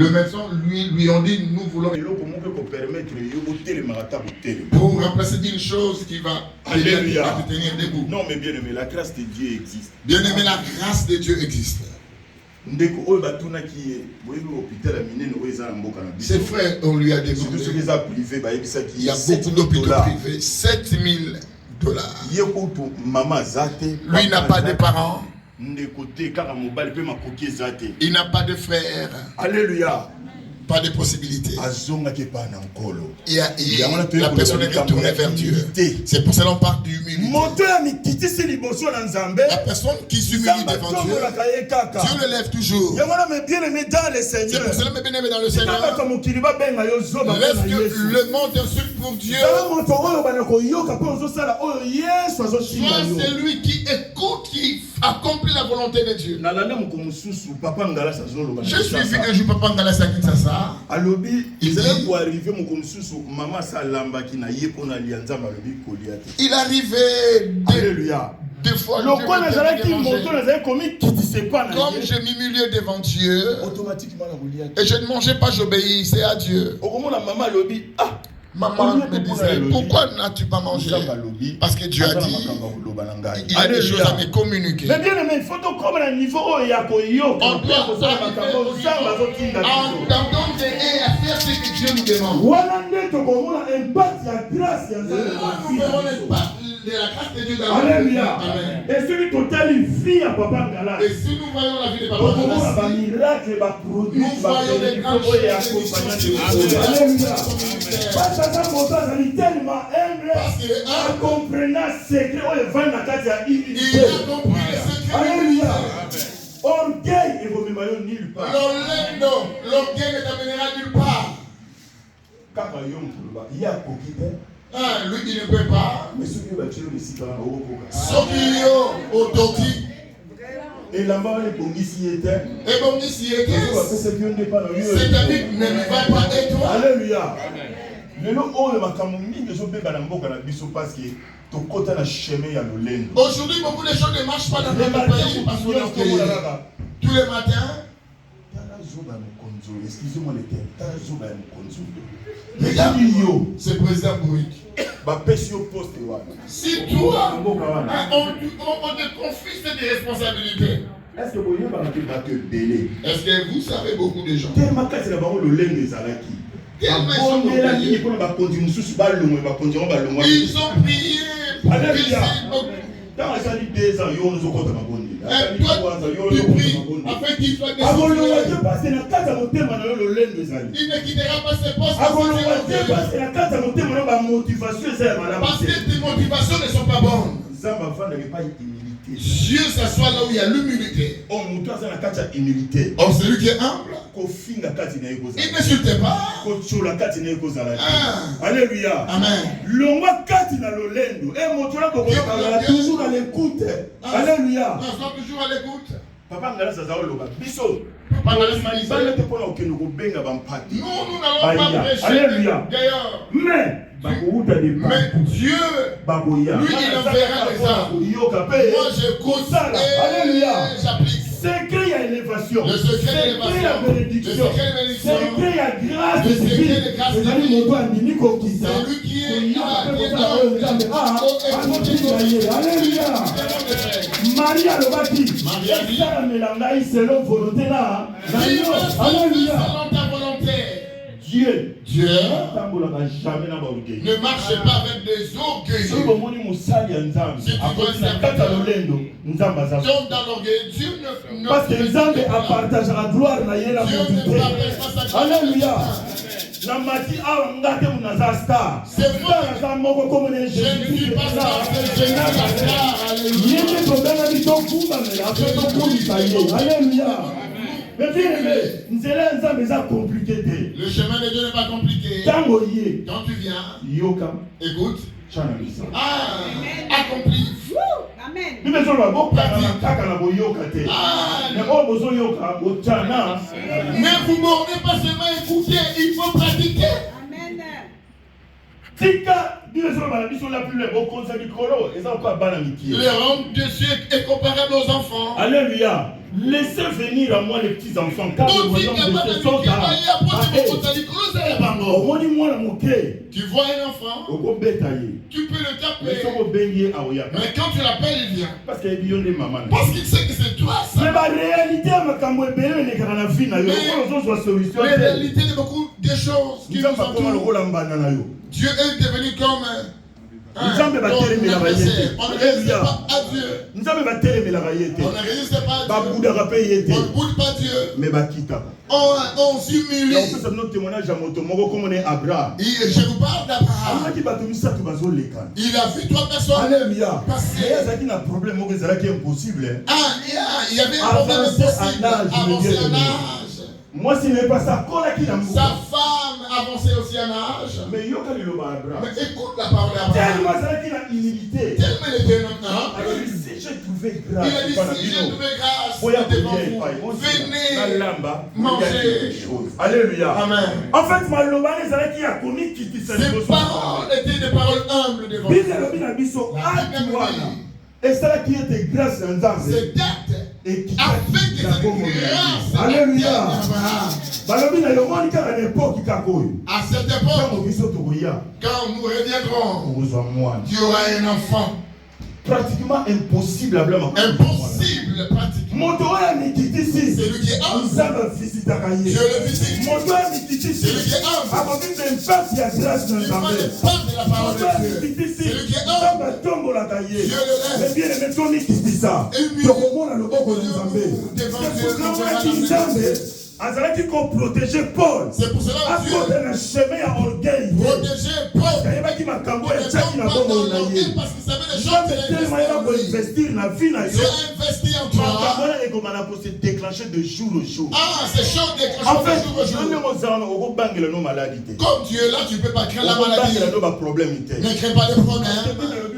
[SPEAKER 4] médecin lui ont dit nous voulons pour remplacer une chose qui va te tenir debout.
[SPEAKER 3] Non mais bien aimé, la grâce de Dieu existe.
[SPEAKER 4] Bien aimé, la grâce de Dieu existe. Ses frères, on lui a demandé. Il y a beaucoup d'hôpitaux privés, $7,000. Lui n'a pas de parents. Il n'a pas de frères.
[SPEAKER 3] Alléluia.
[SPEAKER 4] Pas de possibilité. La personne est retournée vers Dieu. C'est pour cela qu'on parle d'humilité. La personne qui s'humilie devant Dieu, Dieu le lève toujours. C'est pour cela que bien aimé dans le Seigneur, laisse que le monde insulte pour Dieu. Soit c'est lui qui écoute, qui accomplit la volonté de Dieu. Je suis vu un jour Papa Ngala à Kinshasa. Il arrivait deux fois. Comme je m'humiliais devant Dieu et je ne mangeais pas, j'obéissais à Dieu. Maman me disait, pourquoi n'as-tu pas mangé? Parce que Dieu a dit, il y a des choses à me communiquer.
[SPEAKER 3] Mais bien aimé, il faut donc comme un niveau où il y a
[SPEAKER 4] on doit entendre et à faire ce que Dieu nous demande. De la grâce de Dieu dans
[SPEAKER 3] Alléluia. Et celui total vie à Papa Ngala.
[SPEAKER 4] Et si nous voyons la vie de Papa Ngala, nous voyons les grands choses.
[SPEAKER 3] Alléluia. Parce que ça monte tellement humble. En comprenant ce secret, on va dans la case humilité.
[SPEAKER 4] Il a compris le secret.
[SPEAKER 3] Alléluia. Orgueil et vos mémoires nulle part.
[SPEAKER 4] L'orgueil ne t'amènera nulle part.
[SPEAKER 3] Il y a coquille.
[SPEAKER 4] Ah, lui il ne peut pas.
[SPEAKER 3] Mais ceux qui ont tué le site
[SPEAKER 4] au Toki.
[SPEAKER 3] Et là-bas, les bongis y étaient.
[SPEAKER 4] Et bongis y étaient. Cet ami ne lui va pas et toi.
[SPEAKER 3] Alléluia. Le nom où le makamumi ne sont pas dans le monde parce que ton côté na chemin il y a le lend.
[SPEAKER 4] Aujourd'hui, beaucoup de choses ne marchent pas dans notre pays parce qu'on est payé. Tous les matins.
[SPEAKER 3] Excusez-moi les termes.
[SPEAKER 4] Regarde, c'est président Bouygues. Si toi, on te confie cette responsabilité.
[SPEAKER 3] Est-ce
[SPEAKER 4] que vous savez beaucoup de gens? Ils ont prié.
[SPEAKER 3] Alléluia. Dans les années 2 ans, ils nous ont compté ma bonne.
[SPEAKER 4] Tu pries afin qu'il soit
[SPEAKER 3] décidé.
[SPEAKER 4] Il ne quittera pas ses postes. Parce que tes motivations ne sont pas bonnes. Dieu s'assoit là où il y a l'humilité. Or, celui qui est humble, il n'insulte pas.
[SPEAKER 3] Alléluia.
[SPEAKER 4] Amen.
[SPEAKER 3] Toujours à l'écoute. Alléluia.
[SPEAKER 4] Toujours à l'écoute.
[SPEAKER 3] Papa Ngala Sazaoloba. Biso.
[SPEAKER 4] Nous n'allons pas prêcher.
[SPEAKER 3] Alléluia.
[SPEAKER 4] D'ailleurs.
[SPEAKER 3] Mais
[SPEAKER 4] Dieu, lui, il enverra les âmes. Moi, j'écoute et j'applique.
[SPEAKER 3] C'est qu'il y a élévation. d'élévation,
[SPEAKER 4] Le secret
[SPEAKER 3] secret
[SPEAKER 4] d'élévation.
[SPEAKER 3] ya bénédiction,
[SPEAKER 4] Le secret de bénédiction.
[SPEAKER 3] secret ya grâce
[SPEAKER 4] Le secret
[SPEAKER 3] divine.
[SPEAKER 4] de grâce
[SPEAKER 3] Ezali
[SPEAKER 4] divine.
[SPEAKER 3] moto andimi kokisa.
[SPEAKER 4] C'est lui qui est
[SPEAKER 3] Koyoka
[SPEAKER 4] là,
[SPEAKER 3] mpe
[SPEAKER 4] qui est
[SPEAKER 3] kotala
[SPEAKER 4] là.
[SPEAKER 3] oyo Nzambe azotinda ye. Alléluia. Marie alobaki
[SPEAKER 4] Marie a dit,
[SPEAKER 3] esalamela ngai selon volonté na
[SPEAKER 4] Dis-moi
[SPEAKER 3] yo.
[SPEAKER 4] selon
[SPEAKER 3] Alléluia.
[SPEAKER 4] ta volonté.
[SPEAKER 3] Dieu
[SPEAKER 4] Dieu
[SPEAKER 3] atambolaka jamais na baorgueil.
[SPEAKER 4] ne marche pas avec des orgueils.
[SPEAKER 3] soki omoni mosali ya nzambe
[SPEAKER 4] Si tu
[SPEAKER 3] akoti
[SPEAKER 4] vois
[SPEAKER 3] na kati ya lolendo nzambe aza
[SPEAKER 4] Donc dans l'orgueil, Dieu ne
[SPEAKER 3] parce que nzambe apartageaka gloire na ye na
[SPEAKER 4] Dieu
[SPEAKER 3] motu
[SPEAKER 4] ne
[SPEAKER 3] te.
[SPEAKER 4] partage pas sa
[SPEAKER 3] Alléluia. Na mati awa nga te muna aza star.
[SPEAKER 4] C'est moi.
[SPEAKER 3] Star aza moko komona
[SPEAKER 4] Je ne suis pas star, c'est
[SPEAKER 3] Jésus.
[SPEAKER 4] Alléluia.
[SPEAKER 3] Ye nde tobengaki tokumbamela ape tokumisa ye. Alléluia. Mais bien aimé, nzela ya nzambe eza compliqué te.
[SPEAKER 4] Le chemin de Dieu n'est pas compliqué.
[SPEAKER 3] Ntango ye
[SPEAKER 4] Quand tu viens,
[SPEAKER 3] yoka
[SPEAKER 4] écoute.
[SPEAKER 3] tshana misa.
[SPEAKER 4] Accompli.
[SPEAKER 2] Amen.
[SPEAKER 3] Bible ezoloba bokangana kaka na boyoka te. Mais oyo bozoyoka botshana.
[SPEAKER 4] Mais vous m'aurez pas seulement écouté, il faut pratiquer.
[SPEAKER 2] Amen.
[SPEAKER 3] Tika Bible ezoloba na biso la plus bokonza mikolo eza okwa bana mikie.
[SPEAKER 4] Le rang de Dieu est comparable aux enfants.
[SPEAKER 3] Alléluia. Laissez venir à moi les petits enfants car le royaume de Dieu sont à omoni mwana moke.
[SPEAKER 4] Tu vois un enfant,
[SPEAKER 3] Okobeta ye.
[SPEAKER 4] tu peux le
[SPEAKER 3] Mais
[SPEAKER 4] taper.
[SPEAKER 3] soko bengi ye aoyaka.
[SPEAKER 4] Mais quand tu l'appelles, il vient.
[SPEAKER 3] Parce que ebi yo nde mama na.
[SPEAKER 4] Parce qu'il sait que c'est toi
[SPEAKER 3] Mais
[SPEAKER 4] ça.
[SPEAKER 3] ba réalité ya makambo ebele elekaka na vie na yo. Oyo ozozwa solution
[SPEAKER 4] Mais
[SPEAKER 3] te.
[SPEAKER 4] réalité de beaucoup de choses qui nous
[SPEAKER 3] Nzambe akoma
[SPEAKER 4] entourent.
[SPEAKER 3] lokola mbanda na yo.
[SPEAKER 4] Dieu est devenu comme
[SPEAKER 3] Nzambe batelemela ye te.
[SPEAKER 4] on ne résiste pas à Dieu.
[SPEAKER 3] Nzambe batelemelaka ye te.
[SPEAKER 4] On ne résiste pas à Dieu.
[SPEAKER 3] Babudaka mpe ye te.
[SPEAKER 4] On ne boude pas Dieu.
[SPEAKER 3] Mais bakitaka.
[SPEAKER 4] On s'humilie.
[SPEAKER 3] opesa bino témoignage ya moto moko komona ye Abraham.
[SPEAKER 4] Je vous parle d'Abraham.
[SPEAKER 3] Amonaki bato misato bazolekana.
[SPEAKER 4] Il a vu trois personnes.
[SPEAKER 3] Alléluia.
[SPEAKER 4] Passer.
[SPEAKER 3] Mais azalaki na problème moko ezalaki impossible.
[SPEAKER 4] Il y avait un problème
[SPEAKER 3] Avancer
[SPEAKER 4] impossible.
[SPEAKER 3] en âge,
[SPEAKER 4] Avancer
[SPEAKER 3] je veux
[SPEAKER 4] en
[SPEAKER 3] dire.
[SPEAKER 4] âge.
[SPEAKER 3] Moi si n'est pas ça kolaki na
[SPEAKER 4] Sa
[SPEAKER 3] mbuka.
[SPEAKER 4] femme avançait aussi en âge.
[SPEAKER 3] Mais yoka liloba Abraham.
[SPEAKER 4] Mais écoute la parole d'Abraham.
[SPEAKER 3] Tellement azalaki na humilité.
[SPEAKER 4] Tellement il était un homme.
[SPEAKER 3] Alors si j'ai trouvé
[SPEAKER 4] Il
[SPEAKER 3] grâce
[SPEAKER 4] a dit
[SPEAKER 3] par
[SPEAKER 4] si j'ai
[SPEAKER 3] bino.
[SPEAKER 4] trouvé grâce
[SPEAKER 3] Foya
[SPEAKER 4] devant
[SPEAKER 3] kolia
[SPEAKER 4] vous,
[SPEAKER 3] epai.
[SPEAKER 4] venez
[SPEAKER 3] Nalamba.
[SPEAKER 4] manger.
[SPEAKER 3] Alléluia.
[SPEAKER 4] Amen.
[SPEAKER 3] En fait maloba ezalaki ya komikitisa
[SPEAKER 4] Ces
[SPEAKER 3] liboso.
[SPEAKER 4] paroles étaient des paroles humbles devant vous.
[SPEAKER 3] Bible elobi na biso ati wana. Esalaki ete grâce na Nzambe.
[SPEAKER 4] C'est date afin
[SPEAKER 3] ekitaki
[SPEAKER 4] que
[SPEAKER 3] na
[SPEAKER 4] cette
[SPEAKER 3] bomoi na ye.
[SPEAKER 4] grâce
[SPEAKER 3] Alléluia.
[SPEAKER 4] d'Abraham.
[SPEAKER 3] Balobi na yomoni kaka na epoki kaka oyo.
[SPEAKER 4] À cette
[SPEAKER 3] Ntango
[SPEAKER 4] époque,
[SPEAKER 3] biso tokoya
[SPEAKER 4] quand nous reviendrons,
[SPEAKER 3] okozwa mwana.
[SPEAKER 4] tu auras un enfant.
[SPEAKER 3] Pratiquement impossible ablama.
[SPEAKER 4] Impossible, pratiquement.
[SPEAKER 3] Moto oyo mikitisi.
[SPEAKER 4] C'est lui qui est humble.
[SPEAKER 3] Nzambe avisitaka ye.
[SPEAKER 4] Dieu le visite.
[SPEAKER 3] Moto oyo mikitisi.
[SPEAKER 4] C'est lui qui est humble.
[SPEAKER 3] akoki mpe mpasi ya grâce na
[SPEAKER 4] Il prend
[SPEAKER 3] Nzambe.
[SPEAKER 4] les parts de la parole
[SPEAKER 3] Moto oyo
[SPEAKER 4] de Dieu.
[SPEAKER 3] mikitisi.
[SPEAKER 4] C'est lui qui est
[SPEAKER 3] Nzambe
[SPEAKER 4] humble.
[SPEAKER 3] atombolaka ye.
[SPEAKER 4] Dieu le laisse.
[SPEAKER 3] Mais bien aimé tomikitisa.
[SPEAKER 4] Humilié.
[SPEAKER 3] tokomona loboko na Nzambe.
[SPEAKER 4] Devant
[SPEAKER 3] C'est
[SPEAKER 4] Dieu,
[SPEAKER 3] pourquoi
[SPEAKER 4] devant
[SPEAKER 3] wana
[SPEAKER 4] la
[SPEAKER 3] Nzambe azalaki koprotéger Paul.
[SPEAKER 4] C'est pour cela que Dieu
[SPEAKER 3] akota na chemin ya orgueil ye.
[SPEAKER 4] protégeait Paul.
[SPEAKER 3] ayebaki makambo
[SPEAKER 4] Il
[SPEAKER 3] ya
[SPEAKER 4] ne
[SPEAKER 3] tiaki na
[SPEAKER 4] tombe pas
[SPEAKER 3] bomoi
[SPEAKER 4] dans
[SPEAKER 3] na ye.
[SPEAKER 4] l'orgueil parce qu'il savait les choses
[SPEAKER 3] Nzambe
[SPEAKER 4] qu'il a
[SPEAKER 3] telema yeba
[SPEAKER 4] investi.
[SPEAKER 3] koinvestir na vie na
[SPEAKER 4] Dieu
[SPEAKER 3] yo.
[SPEAKER 4] a investi en
[SPEAKER 3] makambo
[SPEAKER 4] toi.
[SPEAKER 3] wana ekomana kose déclencher de jour au jour.
[SPEAKER 4] Ces choses
[SPEAKER 3] En
[SPEAKER 4] déclenchent
[SPEAKER 3] fait,
[SPEAKER 4] de jour au jour.
[SPEAKER 3] ndenge ozala okobangela no maladi te.
[SPEAKER 4] Comme tu es là, tu ne peux pas créer la maladie.
[SPEAKER 3] okobangela no baproblème te.
[SPEAKER 4] Ne crée pas de problème.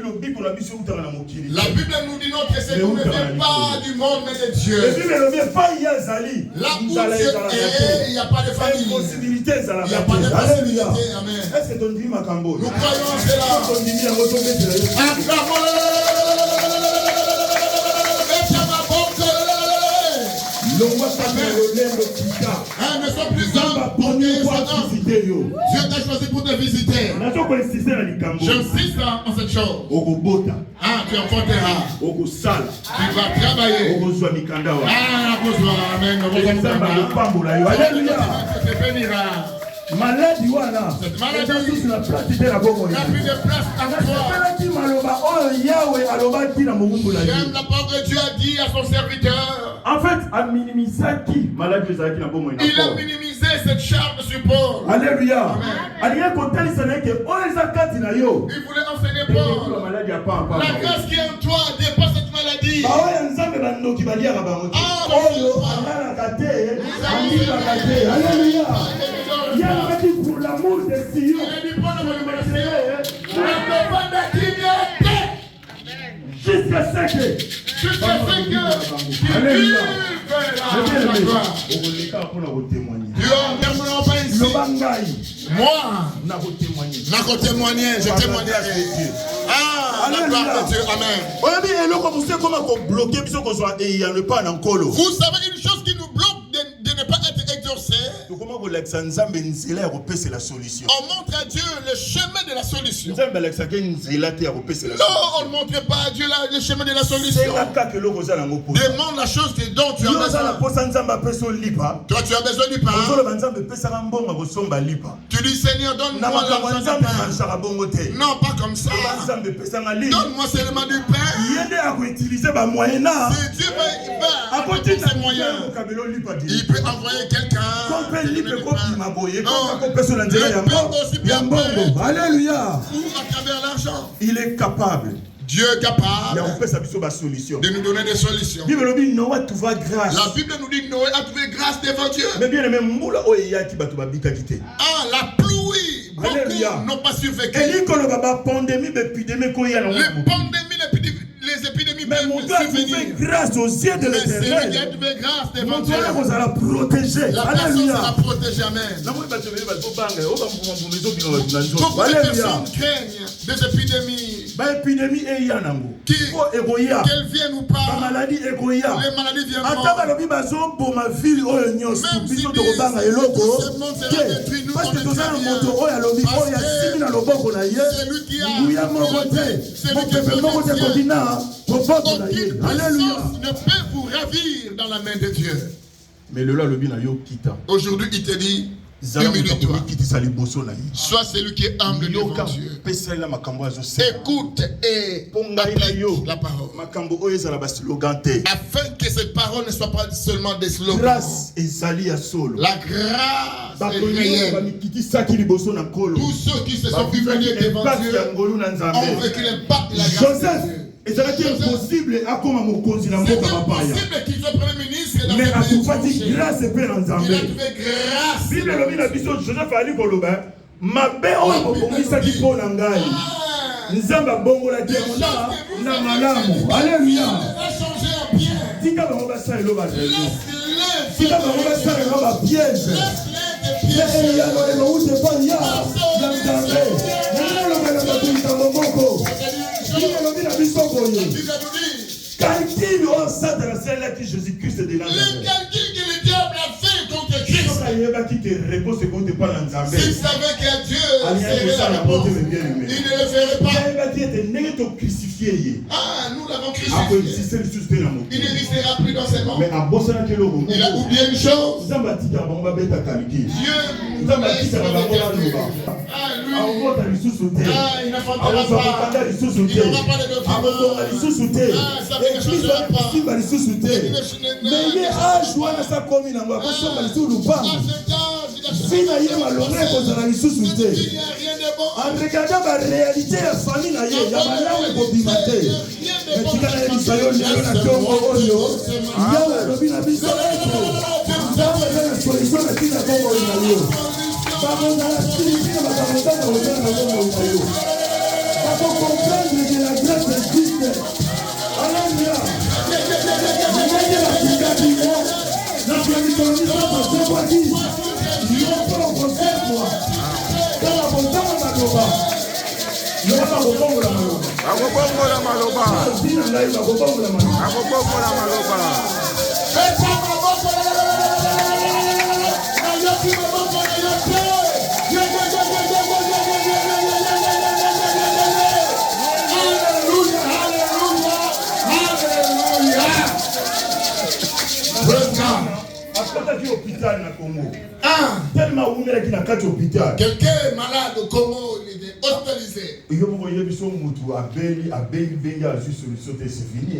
[SPEAKER 3] lobiko na biso eutaka na mokili.
[SPEAKER 4] La Bible nous dit non que c'est nous ne vient pas du monde mais de Dieu.
[SPEAKER 3] ebible elobi epai ye azali.
[SPEAKER 4] Là où
[SPEAKER 3] nzala
[SPEAKER 4] Dieu
[SPEAKER 3] ezalaka
[SPEAKER 4] est, il n'y a pas de
[SPEAKER 3] te.
[SPEAKER 4] famille.
[SPEAKER 3] impossibilité
[SPEAKER 4] Il n'y a
[SPEAKER 3] ezalaka
[SPEAKER 4] pas de
[SPEAKER 3] te. Alléluia.
[SPEAKER 4] possibilité. Amen.
[SPEAKER 3] Est-ce que tondimi makambo oyo?
[SPEAKER 4] Nous croyons en cela.
[SPEAKER 3] tondimi yango tobetela yo. longwa kaka na lolendo kita.
[SPEAKER 4] Ne sois plus
[SPEAKER 3] nzambe
[SPEAKER 4] un
[SPEAKER 3] aponi po avisite yo.
[SPEAKER 4] Dieu t'a choisi pour te visiter.
[SPEAKER 3] nazo koinsiste na likambo.
[SPEAKER 4] J'insiste en cette chose.
[SPEAKER 3] okobota.
[SPEAKER 4] Tu enfanteras.
[SPEAKER 3] okosala.
[SPEAKER 4] Tu vas travailler.
[SPEAKER 3] okozwa mikanda wa.
[SPEAKER 4] Amen.
[SPEAKER 3] nzambe akopambola yo. Alléluia.
[SPEAKER 4] Tu te bénira.
[SPEAKER 3] maladi wana
[SPEAKER 4] Cette maladie.
[SPEAKER 3] eza susu na place te na bomoi
[SPEAKER 4] Il n'y a plus de place à toi.
[SPEAKER 3] nasepelaki maloba oyo yawe alobaki na mowumbu na ye.
[SPEAKER 4] J'aime la parole que Dieu a dit à son serviteur.
[SPEAKER 3] en fait aminimisaki maladi ezalaki na bomoi na
[SPEAKER 4] Il a
[SPEAKER 3] Paul.
[SPEAKER 4] minimisé cette charge sur Paul.
[SPEAKER 3] Alléluia. alingaki kotalisa na ye ke oyo eza kati na yo
[SPEAKER 4] Il voulait enseigner
[SPEAKER 3] ekokula
[SPEAKER 4] Paul.
[SPEAKER 3] maladi ya pampa.
[SPEAKER 4] La grâce qui est en toi dépasse cette maladie.
[SPEAKER 3] baoyo nzambe bandoki baliaka bango te oyo alalaka te andimaka te. Alléluia. ye alobaki pour l'amour de Sion.
[SPEAKER 4] Il a dit Paul ne me laisser. Je ne pas d'activité.
[SPEAKER 3] jusqu'à ce que
[SPEAKER 4] Jusqu'à ce que tu
[SPEAKER 3] Alléluia.
[SPEAKER 4] vives la gloire.
[SPEAKER 3] okoleka mpona kotémoigne.
[SPEAKER 4] Dieu n'aimera pas ici.
[SPEAKER 3] loba ngai
[SPEAKER 4] Moi,
[SPEAKER 3] na kotémoigne.
[SPEAKER 4] n'a témoigner, je témoignerai. La gloire de Dieu. Amen.
[SPEAKER 3] oyebi eloko mosu ekoma kobloke biso kozwa eyano epai na nkolo.
[SPEAKER 4] Vous savez une chose qui nous bloque
[SPEAKER 3] la solution.
[SPEAKER 4] On montre à Dieu le chemin de la solution.
[SPEAKER 3] Non,
[SPEAKER 4] on ne montre pas à Dieu le chemin de la solution. Demande la chose dont tu as besoin. Toi, tu as besoin du pain. Tu dis, Seigneur, donne-moi l'argent du pain. Non, pas comme ça. Donne-moi seulement du pain. Si Dieu va apporter ses moyens, il peut envoyer quelqu'un.
[SPEAKER 3] Alléluia.
[SPEAKER 4] Ou à travers l'argent.
[SPEAKER 3] Il est capable.
[SPEAKER 4] Dieu est capable
[SPEAKER 3] de
[SPEAKER 4] nous donner des solutions. La Bible nous dit Noé a trouvé grâce devant Dieu. Ah, la pluie. Beaucoup n'ont pas survécu. Les pandémies, les épidémies
[SPEAKER 3] mais mon Dieu a trouvé grâce aux yeux de l'Éternel. Mon Dieu sera protégé.
[SPEAKER 4] La personne sera protégée. Amen. Beaucoup de personnes craignent des épidémies. Qu'elles viennent ou pas. Les maladies viennent. Même si tout ce monde sera détruit, nous on est très bien. Celui qui a aucune puissance ne peut vous ravir dans la main de Dieu.
[SPEAKER 3] Mais
[SPEAKER 4] aujourd'hui, il te dit, humilie-toi. Sois celui qui est humble devant Dieu. Écoute et applique la parole. Afin que cette parole ne soit pas seulement des slogans. La grâce est réelle. Tous ceux qui se sont humiliés devant Dieu ont vécu l'impact de la grâce de Dieu.
[SPEAKER 3] C'est impossible qu'il soit
[SPEAKER 4] premier ministre dans
[SPEAKER 3] mais
[SPEAKER 4] ce pays.
[SPEAKER 3] Il a trouvé grâce. Bible lobi na biso Joseph ali koloba mabe oyo bokomisaki mpo na ngai Nzambe abongolaki na malamu. Alléluia. Tika bango basalela bazali. Tika bango basalela ba piège. Et ya lo ute pa ya Nzambe. Nalo bana batunga moko. Bible lobi na biso boye. Calcul au sein de la celle qui Jésus-Christ est de la
[SPEAKER 4] le calcul que le diable a fait contre Christ. S'il savait que Dieu serait la réponse, il ne le ferait pas. Ah, nous l'avons crucifié. Il n'existera plus dans ce monde. Il a oublié une chose. Dieu nous laisse avec un Dieu. Ah, lui. Ah, il n'affrontera pas. Il n'aura pas de documents. Ah, ça ne changera pas.
[SPEAKER 3] Mais il est âge où on a sa commune en bas. Si na yema longé kozala lisusu te. En regardant la réalité ya famille na ye, ya malamu ekobimate. Mais tikana yebisa yo lelo na tongo oyo. Yawe lobi na biso eko. Nzambe eza na solution na tina kongo oyo na yo. Bakozala silipina bakamotana kozala na kongo oyo na yo. Bakocomprendre que la grâce existe. Alléluia. Ndenge batikaki yo. Na planification pasteur Wadi. Hôpital na Congo.
[SPEAKER 4] Ah,
[SPEAKER 3] tellement où est na kati hôpital.
[SPEAKER 4] Quelqu'un est malade au Congo, il est hospitalisé.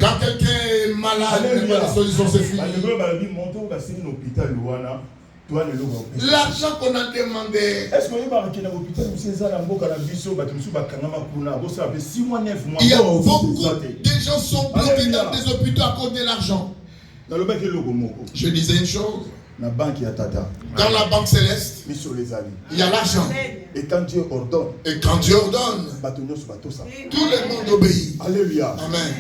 [SPEAKER 4] Quand quelqu'un est malade, la solution c'est fini. L'argent qu'on a demandé.
[SPEAKER 3] Est-ce qu'on est marqué dans l'hôpital où c'est ça la mboka na biso batumsu bakangama kuna bosa fait 6 mois 9 mois.
[SPEAKER 4] Il y a beaucoup de gens sont bloqués dans des hôpitaux à cause de l'argent. Je disais une chose. Dans la banque céleste, il y a l'argent.
[SPEAKER 3] Et quand Dieu ordonne,
[SPEAKER 4] tout le monde obéit.
[SPEAKER 3] Alléluia.
[SPEAKER 4] Amen.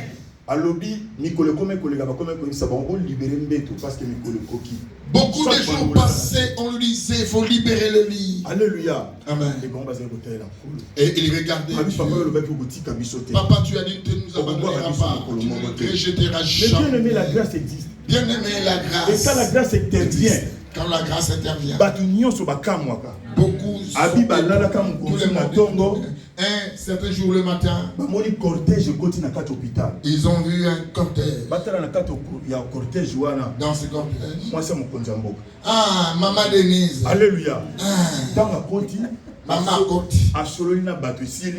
[SPEAKER 4] Beaucoup de jours passés, on lui disait il faut libérer le lit.
[SPEAKER 3] Alléluia.
[SPEAKER 4] Amen. Et il regardait. Papa, tu as dit que tu nous abandonneras pas. Tu ne rejetteras jamais.
[SPEAKER 3] Mais bien aimé, la grâce existe.
[SPEAKER 4] Bien aimé, la grâce.
[SPEAKER 3] Et quand la grâce intervient,
[SPEAKER 4] Quand la grâce intervient.
[SPEAKER 3] Beaucoup
[SPEAKER 4] un certain jour le matin, ils ont vu un cortège. Dans ce cortège, ah, Maman Denise.
[SPEAKER 3] Alléluia.
[SPEAKER 4] Maman Koti.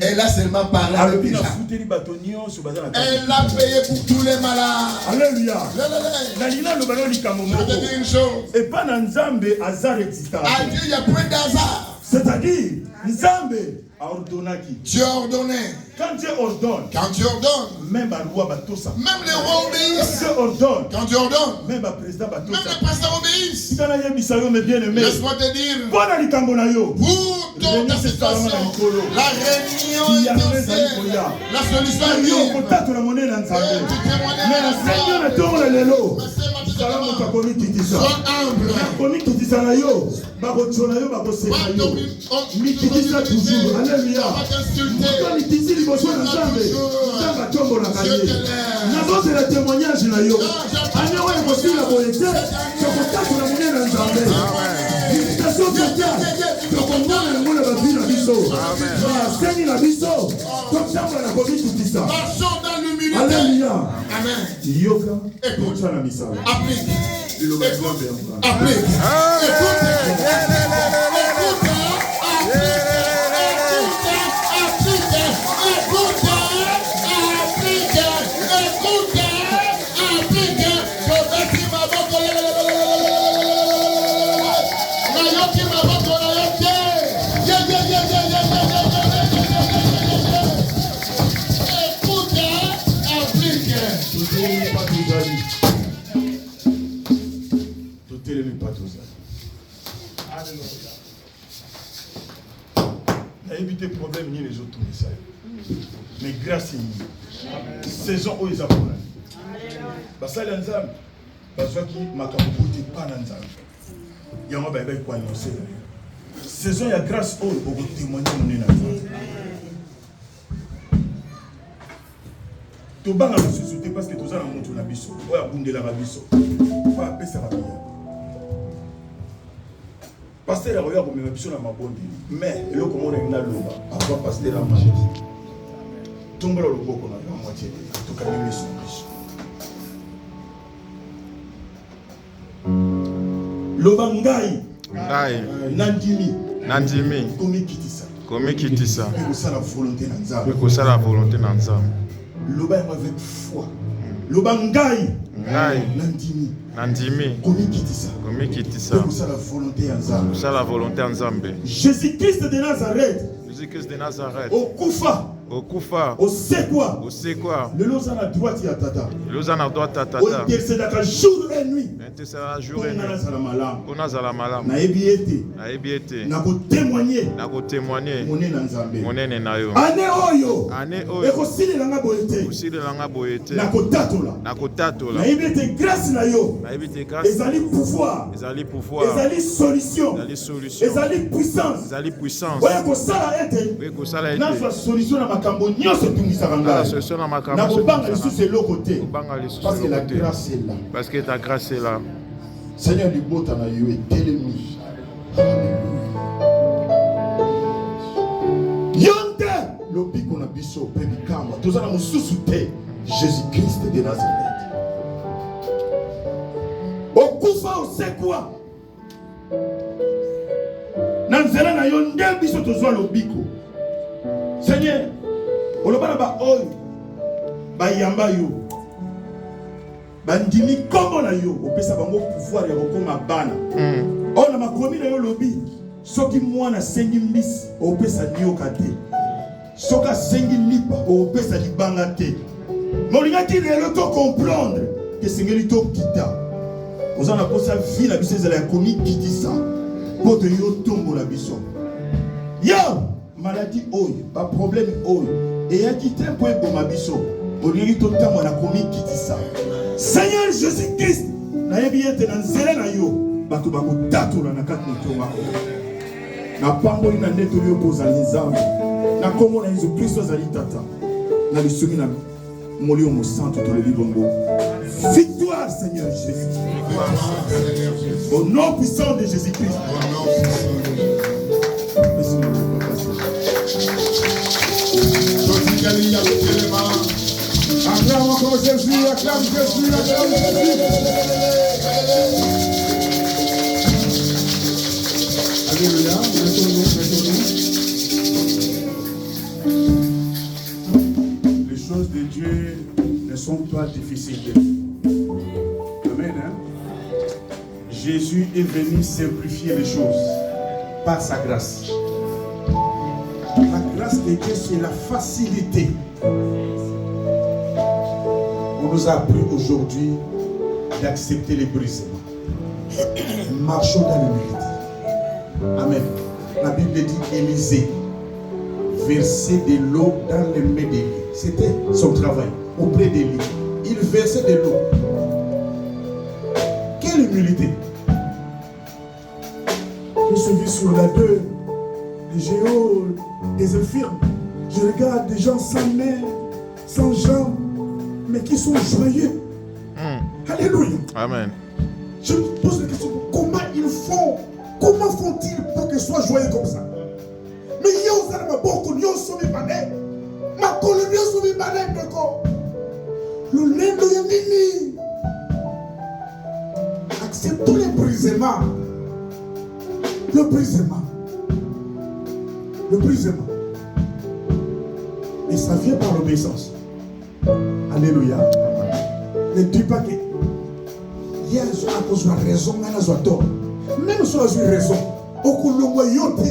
[SPEAKER 4] Elle a seulement parlé avec les gens. Elle a payé pour tous les malades.
[SPEAKER 3] Alléluia.
[SPEAKER 4] Je vais te dire une chose.
[SPEAKER 3] Et pas dans Nzambe, hasard existe.
[SPEAKER 4] À Dieu, il n'y a point d'hasard.
[SPEAKER 3] C'est-à-dire, Nzambe a ordonné.
[SPEAKER 4] Dieu a ordonné.
[SPEAKER 3] Quand Dieu ordonne, même les rois obéissent. Quand Dieu ordonne, même le président
[SPEAKER 4] obéissent.
[SPEAKER 3] Laisse-moi
[SPEAKER 4] te dire,
[SPEAKER 3] pour
[SPEAKER 4] ton association, la réunion est lancée. La solution
[SPEAKER 3] le témoignage na yo. Alléluia.
[SPEAKER 4] Amen.
[SPEAKER 3] Éviter problème ni les autres messages. Mais grâce à nous, saison où ils apprennent. Parce que les gens, parce que ma campagne pas dans les il y a un bébé qui a annoncé. Saison il y a grâce où pour témoigner mon énergie. Tout bas dans la société parce que tout ça dans mon tour n'abisso. Ouais, à Bundela l'abisso. Ouais, appeler ça va bien. Pasteur a regardé comme mission à ma bonne mais le comment on a une loi après pasteur la magie tombe le boko na la moitié tout cas mission lobangai nandimi
[SPEAKER 2] komikitisa
[SPEAKER 3] ko sala
[SPEAKER 2] volonté na nzambe
[SPEAKER 3] loba avec foi lobangai nandimi
[SPEAKER 2] komikitisa
[SPEAKER 3] ça la volonté en
[SPEAKER 2] nzambe.
[SPEAKER 3] Jésus-Christ de Nazareth okufa osekwa le loza na droite ya tata intercédaka jour et nuit
[SPEAKER 2] on azala malamu
[SPEAKER 3] nayebi ete na kotémoigner
[SPEAKER 2] monene na yo
[SPEAKER 3] ane oyo
[SPEAKER 2] ekosilelanga
[SPEAKER 3] boye te na kotatola nayebi ete grâce na yo ezali pouvoir ezali solution ezali puissance oyo kosala ete nazwa solution na makambo nyonso etungisaka ngai na kobanga lisusu eloko te parce que la grâce est là.
[SPEAKER 2] Parce que ta grâce est là.
[SPEAKER 3] Seigneur, libota na yo etelemi. Yonde lobiko na biso pe bikama tozala mosusu te Jésus-Christ de Nazareth. Okufa osekwa na nzela na yo nde biso tozwa lobiko. Seigneur, olobana ba oyo bayamba yo bandimi kombo na yo opesa bango pouvoir ya kokoma bana oyo na makomi na yo lobi soki mwana sengi mbisi opesa nioka te soki asengi lipa opesa libanga te molingaki lelo to comprendre ke sengeli tokita oza na posa vi na biso ezala ya komikitisa mpo toyo tombola biso yo maladie oyo ba problème oyo eyaki te mpo eboma biso olingi totamwa na komikitisa Seigneur Jésus-Christ nayebi ete na nzela na yo bato bakotatola na kati na tonga na pamboli na nde toyo kozali nzambe na kombo na Yesu Kristo azali tata na lisungi na molimo mosantu tolobi bongo Victoire, Seigneur Jésus. Au nom puissant de Jésus-Christ.
[SPEAKER 1] Acclame encore Jésus, acclame Jésus, acclame Jésus. Alléluia, mettons-nous. Les choses de Dieu ne sont pas difficiles. Amen. Hein? Jésus est venu simplifier les choses par sa grâce. La grâce de Dieu, c'est la facilité. On nous a appris aujourd'hui d'accepter les brisements. Marchons dans l'humilité. Amen. La Bible dit Élisée versait de l'eau dans les mains d'Élie. C'était son travail auprès d'Élie. Il versait de l'eau. Quelle humilité! Je suis sur la deux, les géos, des infirmes. Je regarde des gens sans main, sans jambes, mais qui sont joyeux. Alléluia.
[SPEAKER 2] Amen.
[SPEAKER 1] Je me pose la question, comment ils font? Comment font-ils pour qu'ils soient joyeux comme ça? Mais il y a aussi ma beaucoup de gens qui ma colonie sont libanais, le lendo yamini. Acceptons les brisements. Le brisement. Le brisement. Et ça vient par l'obéissance. Alléluia. Ne dis pas que il y a à cause de la raison, il y a tort. Même si on a une raison, au Kouloumou yote,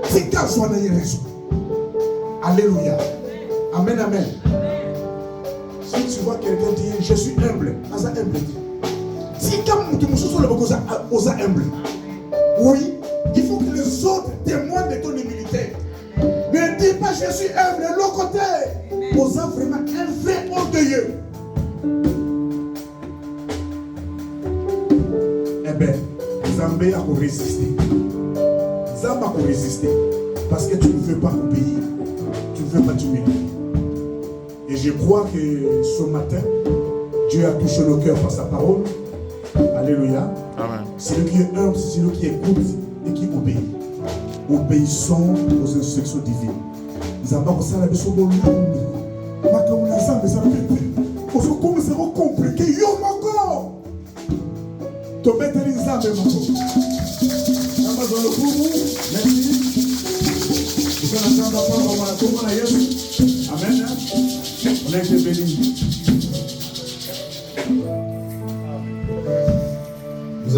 [SPEAKER 1] c'est qu'à soi on a une raison. Alléluia. Amen, amen. Si tu vois quelqu'un dire je suis humble, as humble. Si comme tu me soucies le beaucoup aux humble. Oui, il faut que les autres témoignent de ton humilité. Ne dis pas je suis humble de l'autre côté. Aux vraiment un vrai orgueilleux. Eh bien, Zambé a résister. Zambé a résister. Parce que tu ne veux pas obéir. Tu ne veux pas t'humilier. Et je crois que ce matin, Dieu a touché le cœur par sa parole. Alléluia.
[SPEAKER 2] Amen.
[SPEAKER 1] C'est lui qui est humble, c'est lui qui écoute et qui obéit. Obéissons aux instructions divines. Nous avons commencé à la besoin de l'homme. Mais comme nous avons besoin de l'homme, comme c'est compliqué, yo encore. Tu mets les âmes, merci. Nous allons attendre comment on a Amen. On a été bénis.